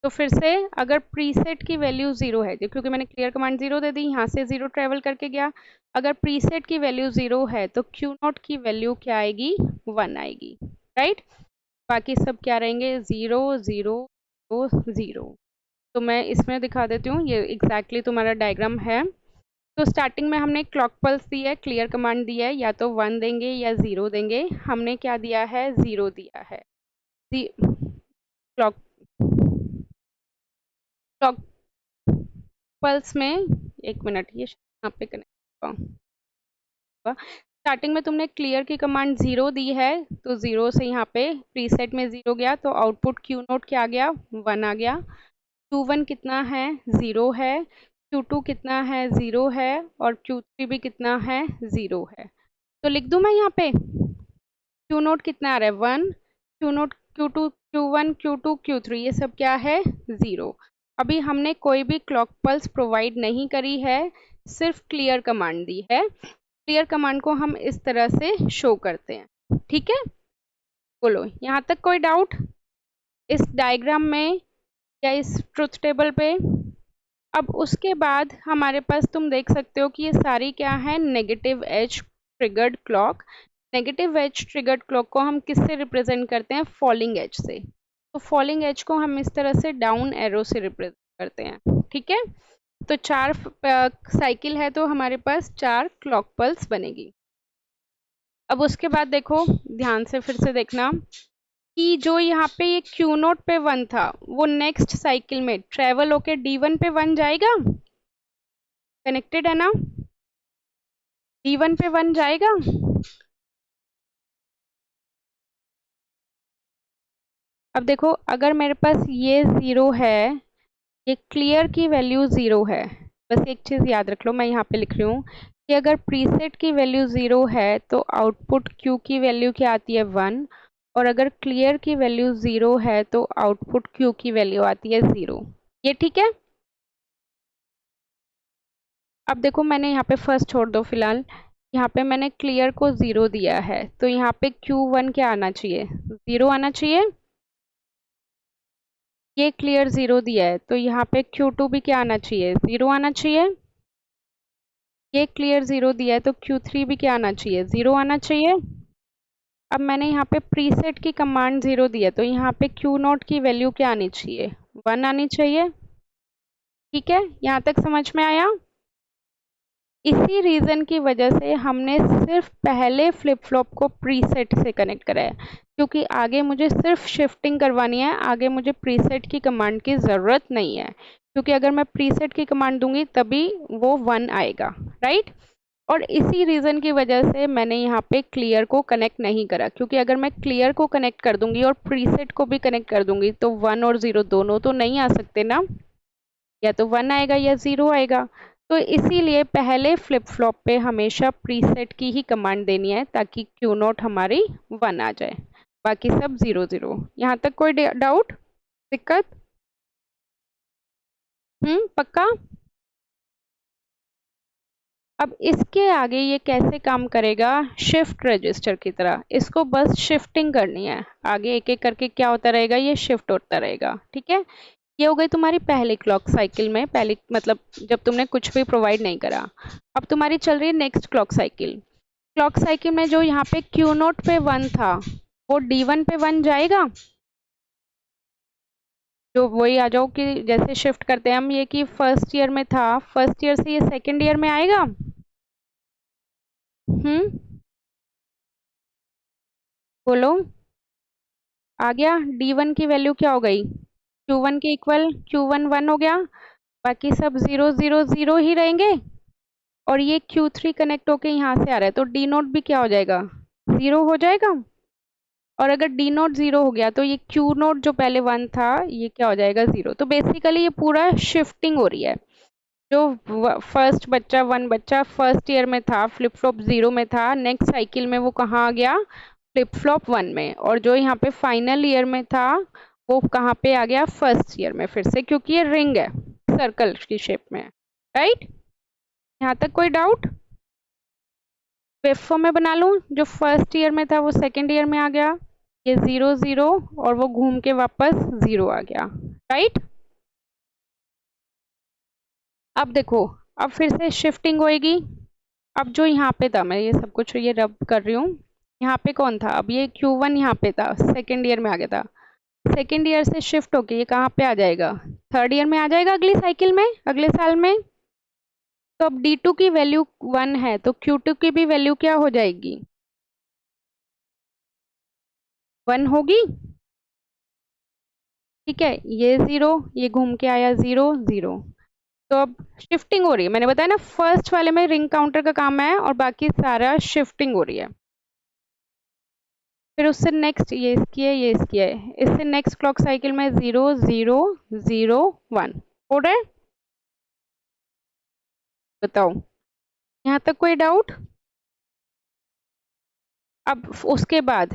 तो फिर से अगर प्रीसेट की वैल्यू 0 है, क्योंकि मैंने क्लियर कमांड 0 दे दी, यहाँ से 0 ट्रेवल करके गया, अगर प्रीसेट की वैल्यू 0 है तो क्यू नॉट की वैल्यू क्या आएगी, 1 आएगी, राइट। बाकी सब क्या रहेंगे, 0 0 0। तो मैं इसमें दिखा देती हूँ, ये एग्जैक्टली तुम्हारा डायग्राम है। तो स्टार्टिंग में हमने क्लॉक पल्स दी है, क्लियर कमांड दी है, या तो 1 देंगे या 0 देंगे, हमने क्या दिया है 0 दिया है। क्लॉक क्लॉक पल्स में, एक मिनट ये यहाँ पे कनेक्ट होगा। स्टार्टिंग में तुमने क्लियर की कमांड 0 दी है, तो 0 से यहाँ पे प्रीसेट में 0 गया, तो आउटपुट क्यू नोट क्या आ गया, 1 आ गया। Q1 कितना है, 0 है। Q2 कितना है, 0 है। और Q3 भी कितना है, 0 है। तो लिख दूं मैं यहाँ पे, Q नोट कितना आ रहा है 1, Q note Q2 Q1 Q2 Q3 ये सब क्या है 0। अभी हमने कोई भी क्लॉक पल्स प्रोवाइड नहीं करी है, सिर्फ क्लियर कमांड दी है। क्लियर कमांड को हम इस तरह से शो करते हैं, ठीक है। बोलो यहाँ तक कोई डाउट इस डायग्राम में या इस ट्रुथ टेबल पे। अब उसके बाद हमारे पास तुम देख सकते हो कि ये सारी क्या है, negative edge triggered clock. Negative edge triggered clock को हम किससे रिप्रेजेंट करते हैं, फॉलिंग एज से। तो फॉलिंग एज को हम इस तरह से डाउन एरो से रिप्रेजेंट करते हैं, ठीक है। तो 4 साइकिल है तो हमारे पास 4 क्लॉक पल्स बनेगी। अब उसके बाद देखो ध्यान से फिर से देखना कि जो यहाँ पे ये क्यू नोट पे 1 था वो नेक्स्ट साइकिल में ट्रेवल होके D1 पे 1 जाएगा, कनेक्टेड है ना, D1 पे 1 जाएगा। अब देखो अगर मेरे पास ये 0 है, ये क्लियर की वैल्यू 0 है, बस एक चीज़ याद रख लो, मैं यहाँ पे लिख रही हूँ कि अगर प्रीसेट की वैल्यू 0 है तो आउटपुट क्यू की वैल्यू क्या आती है 1, और अगर क्लियर की वैल्यू 0 है तो आउटपुट क्यू की वैल्यू आती है 0। ये ठीक है। अब देखो मैंने यहाँ पे फर्स्ट छोड़ दो फिलहाल, यहाँ पे मैंने क्लियर को 0 दिया है तो यहाँ पे Q1 क्या आना चाहिए, 0 आना चाहिए। ये क्लियर 0 दिया है तो यहाँ पे Q2 भी क्या आना चाहिए, 0 आना चाहिए। ये क्लियर 0 दिया है तो Q3 भी क्या आना चाहिए, 0 आना चाहिए। अब मैंने यहाँ पे प्रीसेट की कमांड 0 दी है तो यहाँ पे Q नोट की वैल्यू क्या आनी चाहिए, 1 आनी चाहिए, ठीक है। यहाँ तक समझ में आया। इसी रीज़न की वजह से हमने सिर्फ पहले फ्लिप फ्लॉप को प्रीसेट से कनेक्ट करा है, क्योंकि आगे मुझे सिर्फ शिफ्टिंग करवानी है, आगे मुझे प्रीसेट की कमांड की ज़रूरत नहीं है, क्योंकि अगर मैं प्रीसेट की कमांड दूंगी तभी वो 1 आएगा, राइट। और इसी रीज़न की वजह से मैंने यहाँ पे क्लियर को कनेक्ट नहीं करा, क्योंकि अगर मैं क्लियर को कनेक्ट कर दूंगी और प्रीसेट को भी कनेक्ट कर दूंगी तो 1 और 0 दोनों तो नहीं आ सकते ना, या तो 1 आएगा या 0 आएगा। तो इसीलिए पहले फ्लिप फ्लॉप पे हमेशा प्रीसेट की ही कमांड देनी है ताकि क्यू नोट हमारी 1 आ जाए, बाकी सब 0 0। यहाँ तक कोई डाउट, दिक्कत? पक्का। अब इसके आगे ये कैसे काम करेगा, शिफ्ट रजिस्टर की तरह, इसको बस शिफ्टिंग करनी है, आगे एक एक करके क्या होता रहेगा, ये शिफ्ट होता रहेगा, ठीक है। ये हो गई तुम्हारी पहली क्लॉक साइकिल में, पहली मतलब जब तुमने कुछ भी प्रोवाइड नहीं करा। अब तुम्हारी चल रही है next clock cycle. Clock cycle में जो यहाँ पे क्यू नोट पे 1 था वो D1 पे 1 जाएगा। जो वही आ जाओ कि जैसे शिफ्ट करते हैं हम, ये कि फर्स्ट ईयर में था, फर्स्ट ईयर से ये सेकेंड ईयर में आएगा। हम्म बोलो, आ गया। D1 की वैल्यू क्या हो गई, Q1 के इक्वल, Q1 1 हो गया, बाकी सब 0 0 0 ही रहेंगे। और ये Q3 कनेक्ट होके यहाँ से आ रहा है तो D नोट भी क्या हो जाएगा, 0 हो जाएगा। और अगर डी नोट 0 हो गया तो ये क्यू नोट जो पहले 1 था ये क्या हो जाएगा 0। तो बेसिकली ये पूरा शिफ्टिंग हो रही है। जो फर्स्ट बच्चा 1 बच्चा फर्स्ट ईयर में था फ्लिप फ्लॉप 0 में था, नेक्स्ट साइकिल में वो कहाँ आ गया फ्लिप फ्लॉप 1 में। और जो यहाँ पे फाइनल ईयर में था वो कहाँ पे आ गया फर्स्ट ईयर में फिर से, क्योंकि ये रिंग है सर्कल की शेप में। राइट, यहाँ तक कोई डाउट? वेव फॉर्म में बना लूं, जो फर्स्ट ईयर में था वो सेकेंड ईयर में आ गया, ये 0 0 और वो घूम के वापस 0 आ गया। राइट, अब देखो, अब फिर से शिफ्टिंग होएगी। अब जो यहाँ पे था, मैं ये सब कुछ ये रब कर रही हूँ, यहाँ पे कौन था, अब ये Q1 यहाँ पे था, सेकेंड ईयर में आ गया था, सेकेंड ईयर से शिफ्ट होके ये कहाँ पे आ जाएगा थर्ड ईयर में आ जाएगा, अगली साइकिल में, अगले साल में। तो अब D2 की वैल्यू 1 है तो Q2 की भी वैल्यू क्या हो जाएगी 1 होगी। ठीक है, ये 0, ये घूम के आया 0 0। तो अब शिफ्टिंग हो रही है, मैंने बताया ना फर्स्ट वाले में रिंग काउंटर का काम है और बाकी सारा शिफ्टिंग हो रही है। फिर उससे नेक्स्ट ये इसकी है, ये इसकी है, इससे नेक्स्ट क्लॉक साइकिल में 0 0 0 1 हो रहा है। बताओ, यहाँ तक कोई डाउट? अब उसके बाद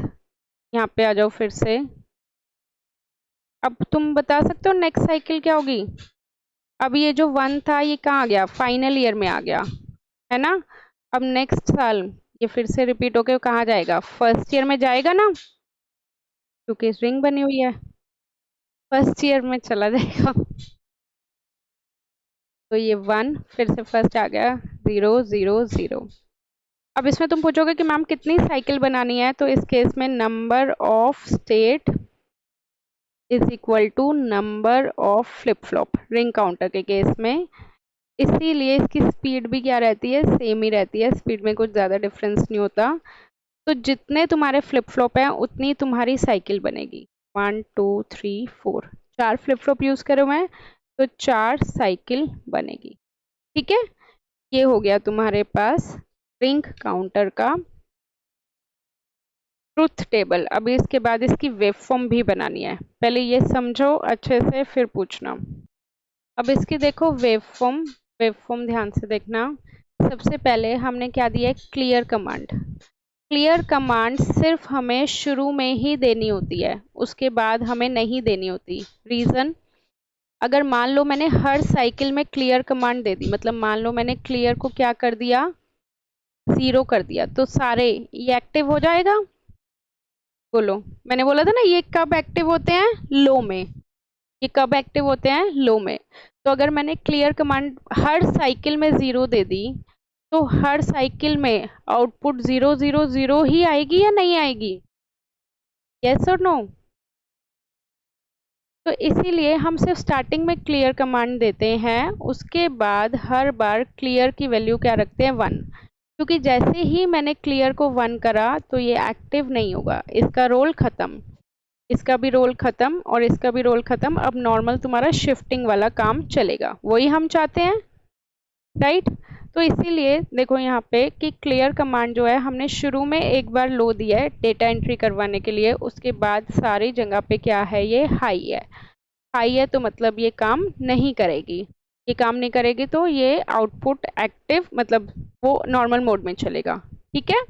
यहाँ पे आ जाओ फिर से। अब तुम बता सकते हो नेक्स्ट साइकिल क्या होगी। अब ये जो 1 था ये कहाँ आ गया फाइनल ईयर में आ गया, है ना। अब नेक्स्ट साल ये फिर से रिपीट होके कहाँ जाएगा फर्स्ट ईयर में जाएगा ना, क्योंकि रिंग बनी हुई है, फर्स्ट ईयर में चला जाएगा। तो ये 1 फिर से फर्स्ट आ गया 0 0 0। अब इसमें तुम पूछोगे कि मैम कितनी साइकिल बनानी है, तो इस केस में number of state is equal to number of flip flop ring counter के केस में। इसीलिए इसकी स्पीड भी क्या रहती है सेम ही रहती है, स्पीड में कुछ ज़्यादा डिफरेंस नहीं होता। तो जितने तुम्हारे फ्लिप फ्लॉप हैं उतनी तुम्हारी साइकिल बनेगी। 1 2 3 4, 4 फ्लिप फ्लॉप यूज़ करो मैं, तो 4 साइकिल बनेगी। ठीक है, ये हो गया तुम्हारे पास रिंग काउंटर का ट्रुथ टेबल। अभी इसके बाद इसकी वेव फॉर्म भी बनानी है, पहले ये समझो अच्छे से फिर पूछना। अब इसकी देखो वेव फॉर्म, वेव फॉर्म ध्यान से देखना। सबसे पहले हमने क्या दिया है क्लियर कमांड। क्लियर कमांड सिर्फ हमें शुरू में ही देनी होती है, उसके बाद हमें नहीं देनी होती। रीज़न, अगर मान लो मैंने हर साइकिल में क्लियर कमांड दे दी, मतलब मान लो मैंने क्लियर को क्या कर दिया 0 कर दिया, तो सारे ये एक्टिव हो जाएगा। बोलो, मैंने बोला था ना ये कब एक्टिव होते हैं लो में, ये कब एक्टिव होते हैं लो में। तो अगर मैंने क्लियर कमांड हर साइकिल में 0 दे दी तो हर साइकिल में आउटपुट 0 0 0 ही आएगी या नहीं आएगी, यस और नो। तो इसीलिए हम सिर्फ स्टार्टिंग में क्लियर कमांड देते हैं, उसके बाद हर बार क्लियर की वैल्यू क्या रखते हैं 1, क्योंकि जैसे ही मैंने क्लियर को 1 करा तो ये एक्टिव नहीं होगा, इसका रोल खत्म, इसका भी रोल खत्म और इसका भी रोल खत्म। अब नॉर्मल तुम्हारा शिफ्टिंग वाला काम चलेगा, वही हम चाहते हैं। राइट, तो इसीलिए देखो यहाँ पे कि क्लियर कमांड जो है हमने शुरू में एक बार लो दिया है डेटा एंट्री करवाने के लिए, उसके बाद सारी जगह पे क्या है ये हाई है। हाई है तो मतलब ये काम नहीं करेगी, ये काम नहीं करेगी तो ये आउटपुट एक्टिव मतलब वो नॉर्मल मोड में चलेगा। ठीक है,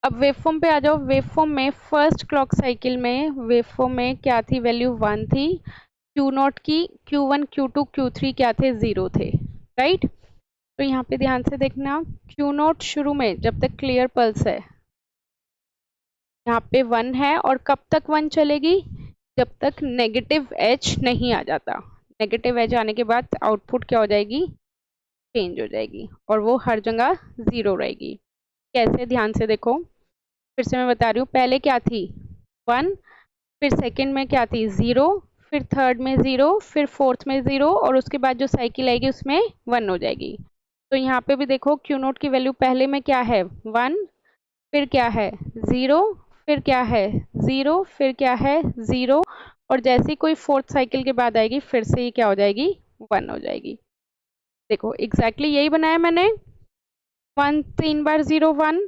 अब वेवफॉर्म पे आ जाओ। वेवफॉर्म में फर्स्ट क्लॉक साइकिल में वेवफॉर्म में क्या थी वैल्यू 1 थी, क्यू नॉट की Q1 Q2 Q3 क्या थे 0 थे। राइट, तो यहाँ पे ध्यान से देखना, क्यू नॉट शुरू में जब तक क्लियर पल्स है यहाँ पे 1 है, और कब तक 1 चलेगी जब तक नेगेटिव एज नहीं आ जाता। नेगेटिव एज आने के बाद आउटपुट क्या हो जाएगी चेंज हो जाएगी और वो हर जगह 0 रहेगी। कैसे, ध्यान से देखो, फिर से मैं बता रही हूँ, पहले क्या थी 1, फिर सेकंड में क्या थी 0, फिर थर्ड में 0, फिर फोर्थ में 0 और उसके बाद जो साइकिल आएगी उसमें 1 हो जाएगी। तो यहाँ पे भी देखो क्यू नोट की वैल्यू पहले में क्या है 1, फिर क्या है 0, फिर क्या है 0, फिर क्या है 0, और जैसे ही कोई फोर्थ साइकिल के बाद आएगी फिर से ये क्या हो जाएगी 1 हो जाएगी। देखो एग्जैक्टली यही बनाया मैंने, 1 3 बार 0 1,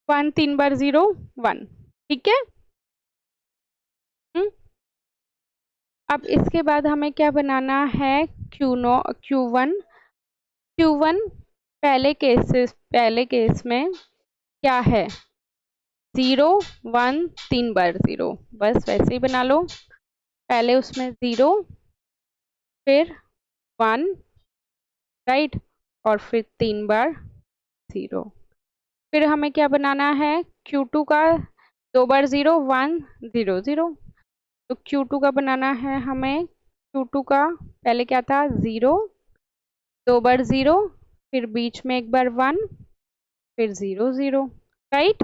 1 3 बार 0 1। ठीक है। हम्म। अब इसके बाद हमें क्या बनाना है, Q1। Q1 पहले केस में क्या है, 0 1 3 बार 0, बस वैसे ही बना लो। पहले उसमें 0, फिर 1, राइट, और फिर 3 बार 0। फिर हमें क्या बनाना है, Q2 का 2 बार 0 1 0 0। तो Q2 का बनाना है हमें, Q2 का पहले क्या था, 0, 2 बार 0, फिर बीच में 1 बार 1, फिर 0 0, राइट।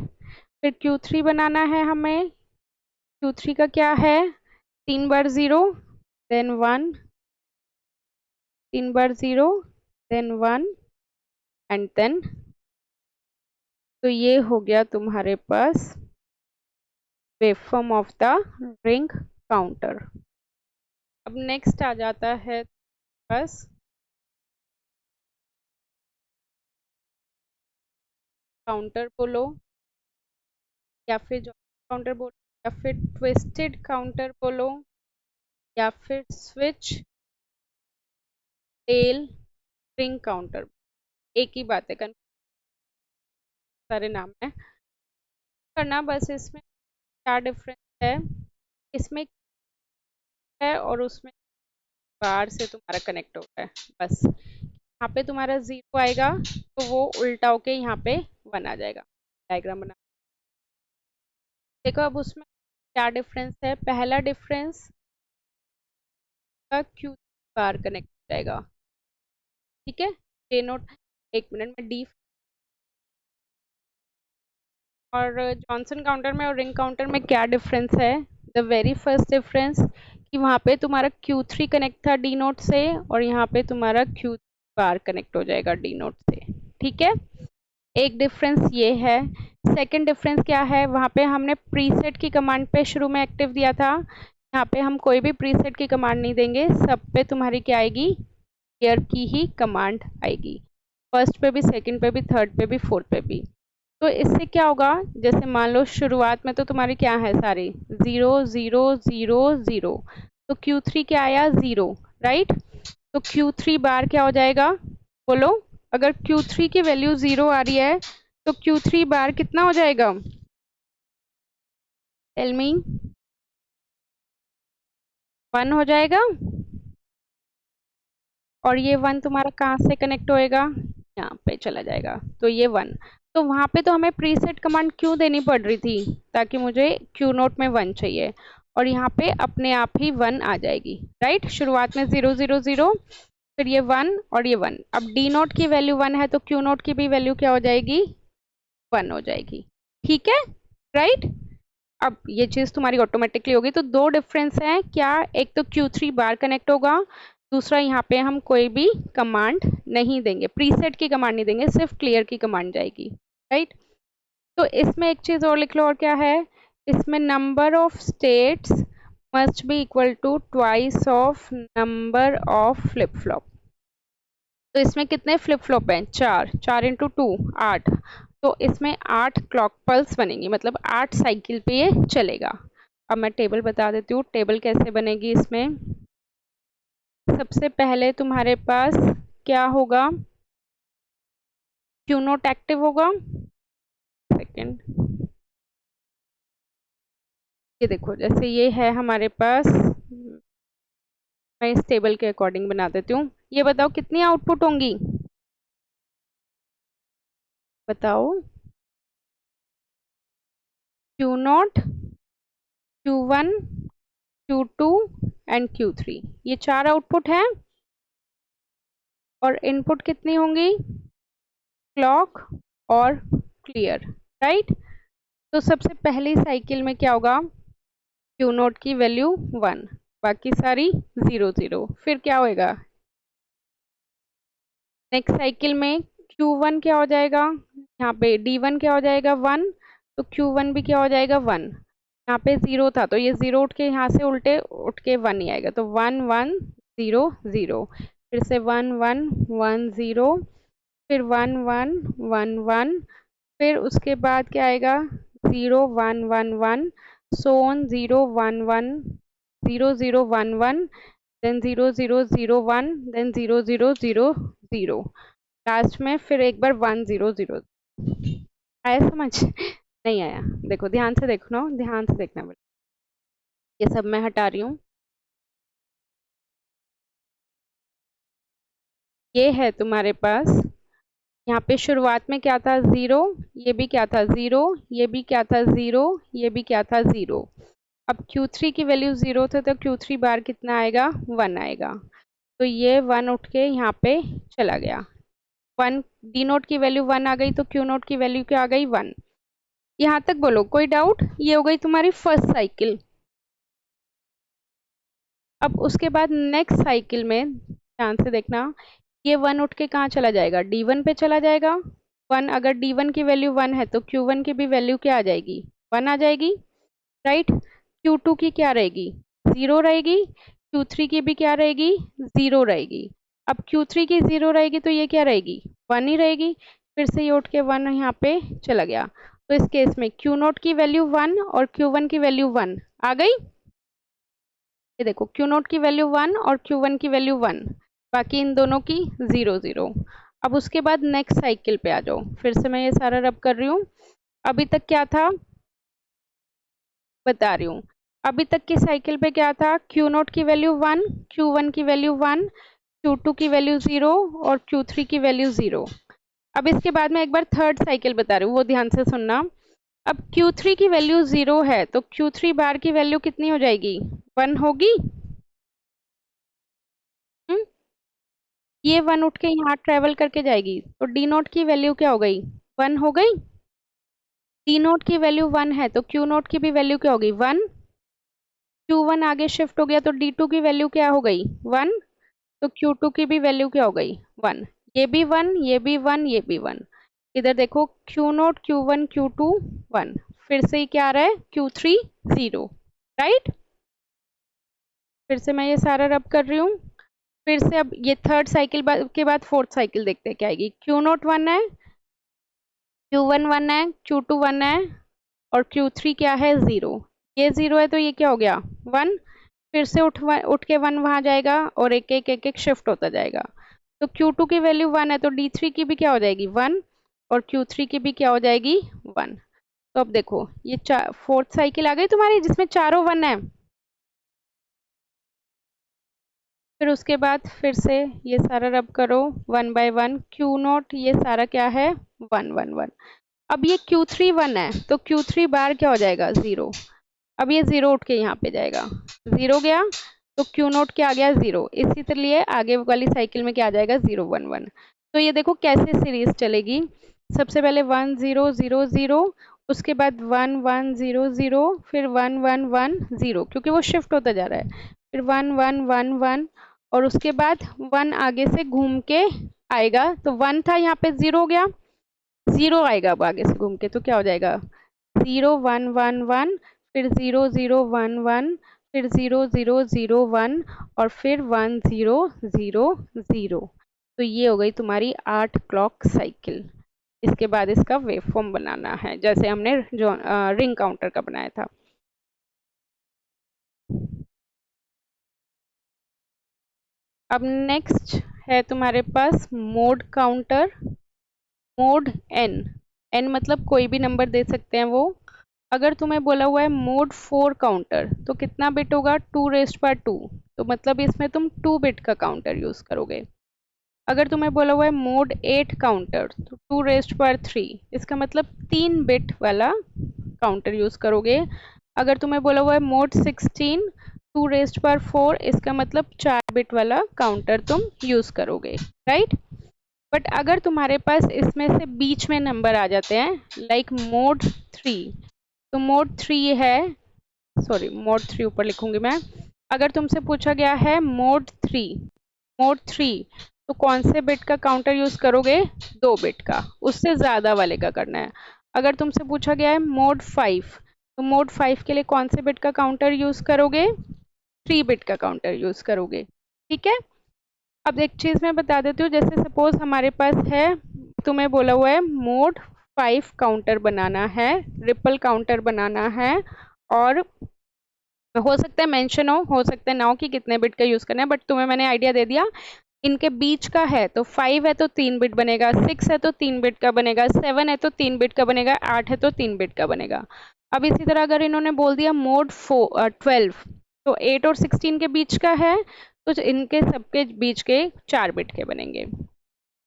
फिर Q3 बनाना है हमें, Q3 का क्या है, 3 बार 0, देन 1, 3 बार 0, देन 1, एंड देन। तो ये हो गया तुम्हारे पास waveform of the ring counter. अब नेक्स्ट आ जाता है बस काउंटर बोलो, या फिर जो काउंटर बोलो, या फिर ट्विस्टेड काउंटर बोलो, या फिर स्विच टेल रिंग काउंटर, एक ही बात है, सारे नाम है करना, बस इसमें क्या डिफरेंस है, इसमें है और उसमें बार से तुम्हारा कनेक्ट होता है, बस यहाँ पे तुम्हारा 0 आएगा तो वो उल्टा होके यहाँ पे 1 आ जाएगा। डायग्राम बना देखो। अब उसमें क्या डिफरेंस है, पहला डिफरेंस का Q बार कनेक्ट हो जाएगा, ठीक है। J नोट, एक मिनट में डी और जॉनसन काउंटर में और रिंग काउंटर में क्या डिफरेंस है, द वेरी फर्स्ट डिफरेंस कि वहाँ पे तुम्हारा Q3 कनेक्ट था डी नोट से, और यहाँ पे तुम्हारा Q बार कनेक्ट हो जाएगा डी नोट से, ठीक है। एक डिफरेंस ये है। सेकंड डिफरेंस क्या है, वहाँ पे हमने प्रीसेट की कमांड पे शुरू में एक्टिव दिया था, यहाँ पे हम कोई भी प्रीसेट की कमांड नहीं देंगे, सब पे तुम्हारी क्या आएगी, क्लियर की ही कमांड आएगी, फर्स्ट पे भी, सेकंड पे भी, थर्ड पे भी, फोर्थ पे भी। तो इससे क्या होगा, जैसे मान लो शुरुआत में तो तुम्हारी क्या है सारी 0 0 0 0, तो Q3 क्या आया 0, राइट। तो Q3 बार क्या हो जाएगा, बोलो। अगर Q3 की वैल्यू 0 आ रही है तो Q3 बार कितना हो जाएगा, टेल मी। 1 हो जाएगा। और ये 1 तुम्हारा कहाँ से कनेक्ट होएगा, यहाँ पे चला जाएगा, तो ये 1। तो वहां पे तो हमें प्रीसेट कमांड क्यों देनी पड़ रही थी, ताकि मुझे Q नोट में 1 चाहिए, और यहाँ पे अपने आप ही 1 आ जाएगी, राइट। शुरुआत में 0 0 0, फिर ये 1 और ये 1। अब डी नोट की वैल्यू 1 है तो Q नोट की भी वैल्यू क्या हो जाएगी, 1 हो जाएगी, ठीक है, राइट। अब ये चीज तुम्हारी ऑटोमेटिकली होगी। तो दो डिफरेंस है क्या, एक तो Q3 बार कनेक्ट होगा, दूसरा यहाँ पे हम कोई भी कमांड नहीं देंगे, प्रीसेट की कमांड नहीं देंगे, सिर्फ क्लियर की कमांड जाएगी, राइट। तो इसमें एक चीज और लिख लो, और क्या है, इसमें number of states must be equal to twice of number of flip flop. तो इसमें कितने फ्लिप फ्लॉप हैं, 4, 4 इंटू 2 8, तो इसमें 8 क्लॉक पल्स बनेंगी, मतलब 8 साइकिल पे ये चलेगा। अब मैं टेबल बता देती हूँ, टेबल कैसे बनेगी इसमें। सबसे पहले तुम्हारे पास क्या होगा, Q नोट एक्टिव होगा, सेकंड, ये देखो जैसे ये है हमारे पास, मैं इस टेबल के अकॉर्डिंग बना देती हूँ। ये बताओ कितनी आउटपुट होंगी, बताओ। Q note, Q1, Q2 and Q3, ये 4 आउटपुट हैं, और इनपुट कितनी होंगी, क्लॉक और क्लियर, राइट। तो सबसे पहली साइकिल में क्या होगा, Q नोट की वैल्यू 1, बाकी सारी 0 0, फिर क्या होएगा, नेक्स्ट साइकिल में Q1 क्या हो जाएगा, यहाँ पे D1 क्या हो जाएगा 1, तो Q1 भी क्या हो जाएगा 1, यहाँ पे 0 था तो ये 0 उठ के यहाँ से उल्टे उठ के 1 ही आएगा, तो 1 1 0 0, फिर से 1 1 1 0, फिर 1 1 1 1, फिर उसके बाद क्या आएगा 0 1 1 1, so on 0 1 1 0 0 1 1, then 0 0 0 1, then 0 0 0 0, last में फिर एक बार 1 0 0। आया समझ? नहीं आया? देखो ध्यान से देखना, ध्यान से देखना बेटा। ये सब मैं हटा रही हूँ। ये है तुम्हारे पास, यहाँ पे शुरुआत में क्या था 0, ये भी क्या था 0, ये भी क्या था 0, ये भी क्या था 0। अब Q3 की वैल्यू 0 थे तो Q3 बार कितना आएगा, 1 आएगा। तो ये 1 उठ के यहाँ पे चला गया। 1 डी नोट की वैल्यू 1 आ गई तो Q नोट की वैल्यू क्या आ गई, 1। यहाँ तक बोलो कोई डाउट? ये हो गई तुम्हारी फर्स्ट साइकिल। अब उसके बाद नेक्स्ट साइकिल में ध्यान से देखना, ये 1 उठ के कहाँ चला जाएगा, D1 पे चला जाएगा। 1, अगर D1 की वैल्यू 1 है तो Q1 की भी वैल्यू क्या आ जाएगी, 1 आ जाएगी, राइट। Q2 की क्या रहेगी, 0 रहेगी। Q3 की भी क्या रहेगी, 0 रहेगी। अब Q3 की 0 रहेगी तो ये क्या रहेगी, 1 ही रहेगी। फिर से ये उठ के 1 यहाँ पे चला गया। तो इस केस में Q नोट की वैल्यू 1 और Q1 की वैल्यू 1 आ गई। ये देखो Q नोट की वैल्यू 1 और Q1 की वैल्यू 1, बाकी इन दोनों की 0 0। अब उसके बाद नेक्स्ट साइकिल पे आ जाओ, फिर से मैं ये सारा रब कर रही हूँ। अभी तक क्या था बता रही हूँ, अभी तक की साइकिल पे क्या था, Q नोट की वैल्यू 1, Q1 की वैल्यू 1, Q2 की वैल्यू 0 और Q3 की वैल्यू 0। अब इसके बाद में एक बार थर्ड साइकिल बता रही हूँ, वो ध्यान से सुनना। अब Q3 की वैल्यू 0 है तो Q3 बार की वैल्यू कितनी हो जाएगी, 1 होगी। हम्म, ये 1 उठ के यहाँ ट्रेवल करके जाएगी तो डी नोट की वैल्यू क्या हो गई, 1 हो गई। डी नोट की वैल्यू 1 है तो Q नोट की भी वैल्यू क्या होगी, 1। Q1 आगे शिफ्ट हो गया तो D2 की वैल्यू क्या हो गई, 1। तो Q2 की भी वैल्यू क्या हो गई, 1। ये भी 1, ये भी 1, ये भी 1। इधर देखो Q नोट Q1 Q2 1, फिर से क्या आ रहा है Q3 0, राइट। फिर से मैं ये सारा रब कर रही हूँ। फिर से अब ये थर्ड साइकिल के बाद फोर्थ साइकिल देखते हैं क्या आएगी। Q नोट 1 है, Q1 1 है, Q2 1 है और Q3 क्या है, 0। ये 0 है तो ये क्या हो गया, 1। फिर से उठ के 1 वहां जाएगा और एक एक एक एक शिफ्ट होता जाएगा। तो Q2 की वैल्यू 1 है तो D3 की भी क्या हो जाएगी, 1 और Q3 की भी क्या हो जाएगी, 1। तो अब देखो ये फोर्थ साइकिल आ गई तुम्हारी जिसमें चारों 1 है। फिर उसके बाद फिर से ये सारा रब करो 1 बाय 1। Q नोट ये सारा क्या है, 1 1 1। अब ये Q3 1 है तो Q3 बार क्या हो जाएगा, 0। अब ये 0 उठ के यहाँ पे जाएगा, 0 गया तो Q नोट क्या आ गया, 0। इसी तरह आगे वाली साइकिल में क्या आ जाएगा, 0 1 1। तो ये देखो कैसे सीरीज चलेगी। सबसे पहले 1 0 0 0, उसके बाद 1 1 0 0, फिर 1 1 1 0 क्योंकि वो शिफ्ट होता जा रहा है। फिर 1 1 1 1 और उसके बाद 1 आगे से घूम के आएगा तो 1 था यहाँ पे 0 हो गया, 0 आएगा अब आगे से घूम के तो क्या हो जाएगा, 0 1 1 1, फिर 0 0 1 1, फिर 0 0 0 1 और फिर 1 0 0 0। तो ये हो गई तुम्हारी 8 क्लॉक साइकिल। इसके बाद इसका वेव फॉर्म बनाना है जैसे हमने जो रिंग काउंटर का बनाया था। अब नेक्स्ट है तुम्हारे पास mod counter, mod N. N मतलब कोई भी नंबर दे सकते हैं वो। अगर तुम्हें बोला हुआ है मोड 4 काउंटर तो कितना बिट होगा, 2 रेस्ट पर 2, तो मतलब इसमें तुम 2 बिट का काउंटर यूज करोगे। अगर तुम्हें बोला हुआ है मोड 8 काउंटर तो 2 रेस्ट पर 3, इसका मतलब 3 बिट वाला काउंटर यूज करोगे। अगर तुम्हें बोला हुआ है मोड 16 2 रेस्ट पर 4, इसका मतलब 4 बिट वाला काउंटर तुम यूज करोगे, राइट। बट अगर तुम्हारे पास इसमें से बीच में नंबर आ जाते हैं लाइक मोड 3, तो मोड 3 है, सॉरी मोड 3 ऊपर लिखूंगी मैं। अगर तुमसे पूछा गया है मोड 3, मोड 3 तो कौन से बिट का काउंटर यूज करोगे, 2 बिट का, उससे ज्यादा वाले का करना है। अगर तुमसे पूछा गया है मोड 5 तो मोड 5 के लिए कौन से बिट का काउंटर यूज करोगे, 3 बिट का काउंटर यूज करोगे, ठीक है। अब एक चीज मैं बता देती हूँ, जैसे सपोज हमारे पास है, तुम्हें बोला हुआ है मोड 5 काउंटर बनाना है, रिपल काउंटर बनाना है, और हो सकता है मेंशन हो सकता है ना हो कि कितने बिट का यूज करना है, बट तुम्हें मैंने आइडिया दे दिया। इनके बीच का है तो 5 है तो 3 बिट बनेगा, 6 है तो 3 बिट का बनेगा, 7 है तो 3 बिट का बनेगा, 8 है तो 3 बिट का बनेगा। अब इसी तरह अगर इन्होंने बोल दिया मोड 12, तो 8 और 16 के बीच का है, तो इनके सबके बीच के 4 बिट के बनेंगे।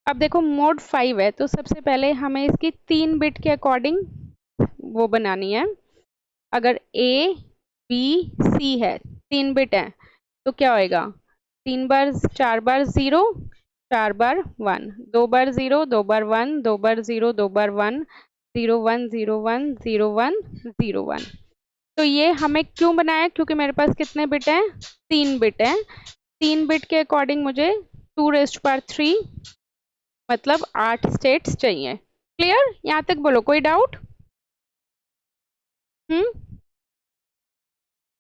अब देखो मोड 5 है तो सबसे पहले हमें इसकी 3 बिट के अकॉर्डिंग वो बनानी है। अगर ए बी सी है, 3 बिट है, तो क्या होएगा, 3 बार 4 बार 0, 4 बार 1, 2 बार 0, 2 बार 1, 2 बार 0, 2 बार 1, 0 1 0 1 0 1 0 1। तो ये हमें क्यों बनाया, क्योंकि मेरे पास कितने बिट हैं, 3 बिट हैं। 3 बिट के अकॉर्डिंग मुझे 2⁻³ मतलब 8 स्टेट्स चाहिए। क्लियर, यहाँ तक बोलो, कोई डाउट?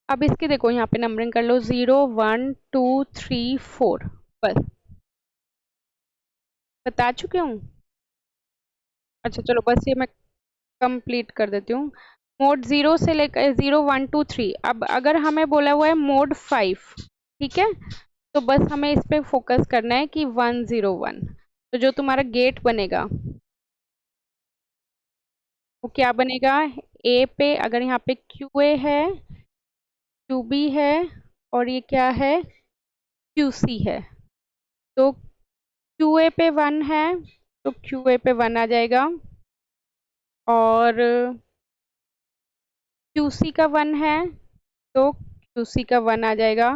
अब इसकी देखो यहाँ पे नंबरिंग कर लो, 0 1 2 3 4, बस बता चुकी हूँ। अच्छा चलो बस ये मैं कंप्लीट कर देती हूँ। मोड 0 से लेकर 0 1 2 3, अब अगर हमें बोला हुआ है मोड 5, ठीक है, तो बस हमें इस पे फोकस करना है कि 101। तो जो तुम्हारा गेट बनेगा वो क्या बनेगा, ए पे अगर यहाँ पे QA है, QB है, और ये क्या है, QC है, तो QA पे 1 है तो QA पे 1 आ जाएगा, और QC का 1 है तो QC का 1 आ जाएगा,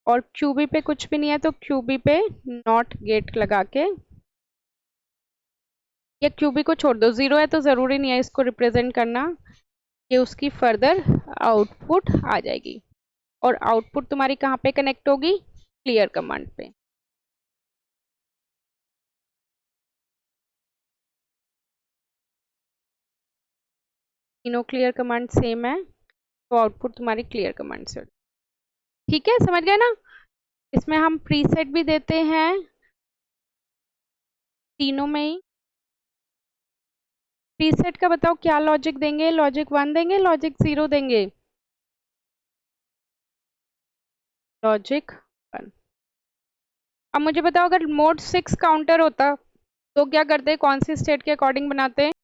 और QB पे कुछ भी नहीं है तो QB पे नॉट गेट लगा के, या QB को छोड़ दो, 0 है तो ज़रूरी नहीं है इसको रिप्रेजेंट करना, ये उसकी फर्दर आउटपुट आ जाएगी। और आउटपुट तुम्हारी कहाँ पे कनेक्ट होगी, क्लियर कमांड पे। तीनों क्लियर कमांड सेम है, तो आउटपुट तुम्हारी क्लियर कमांड से। ठीक है, समझ गए ना? इसमें हम प्रीसेट भी देते हैं तीनों में ही। प्रीसेट का बताओ क्या लॉजिक देंगे, लॉजिक 1 देंगे, लॉजिक 0 देंगे? लॉजिक 1। अब मुझे बताओ अगर मोड 6 काउंटर होता तो क्या करते, कौन सी स्टेट के अकॉर्डिंग बनाते?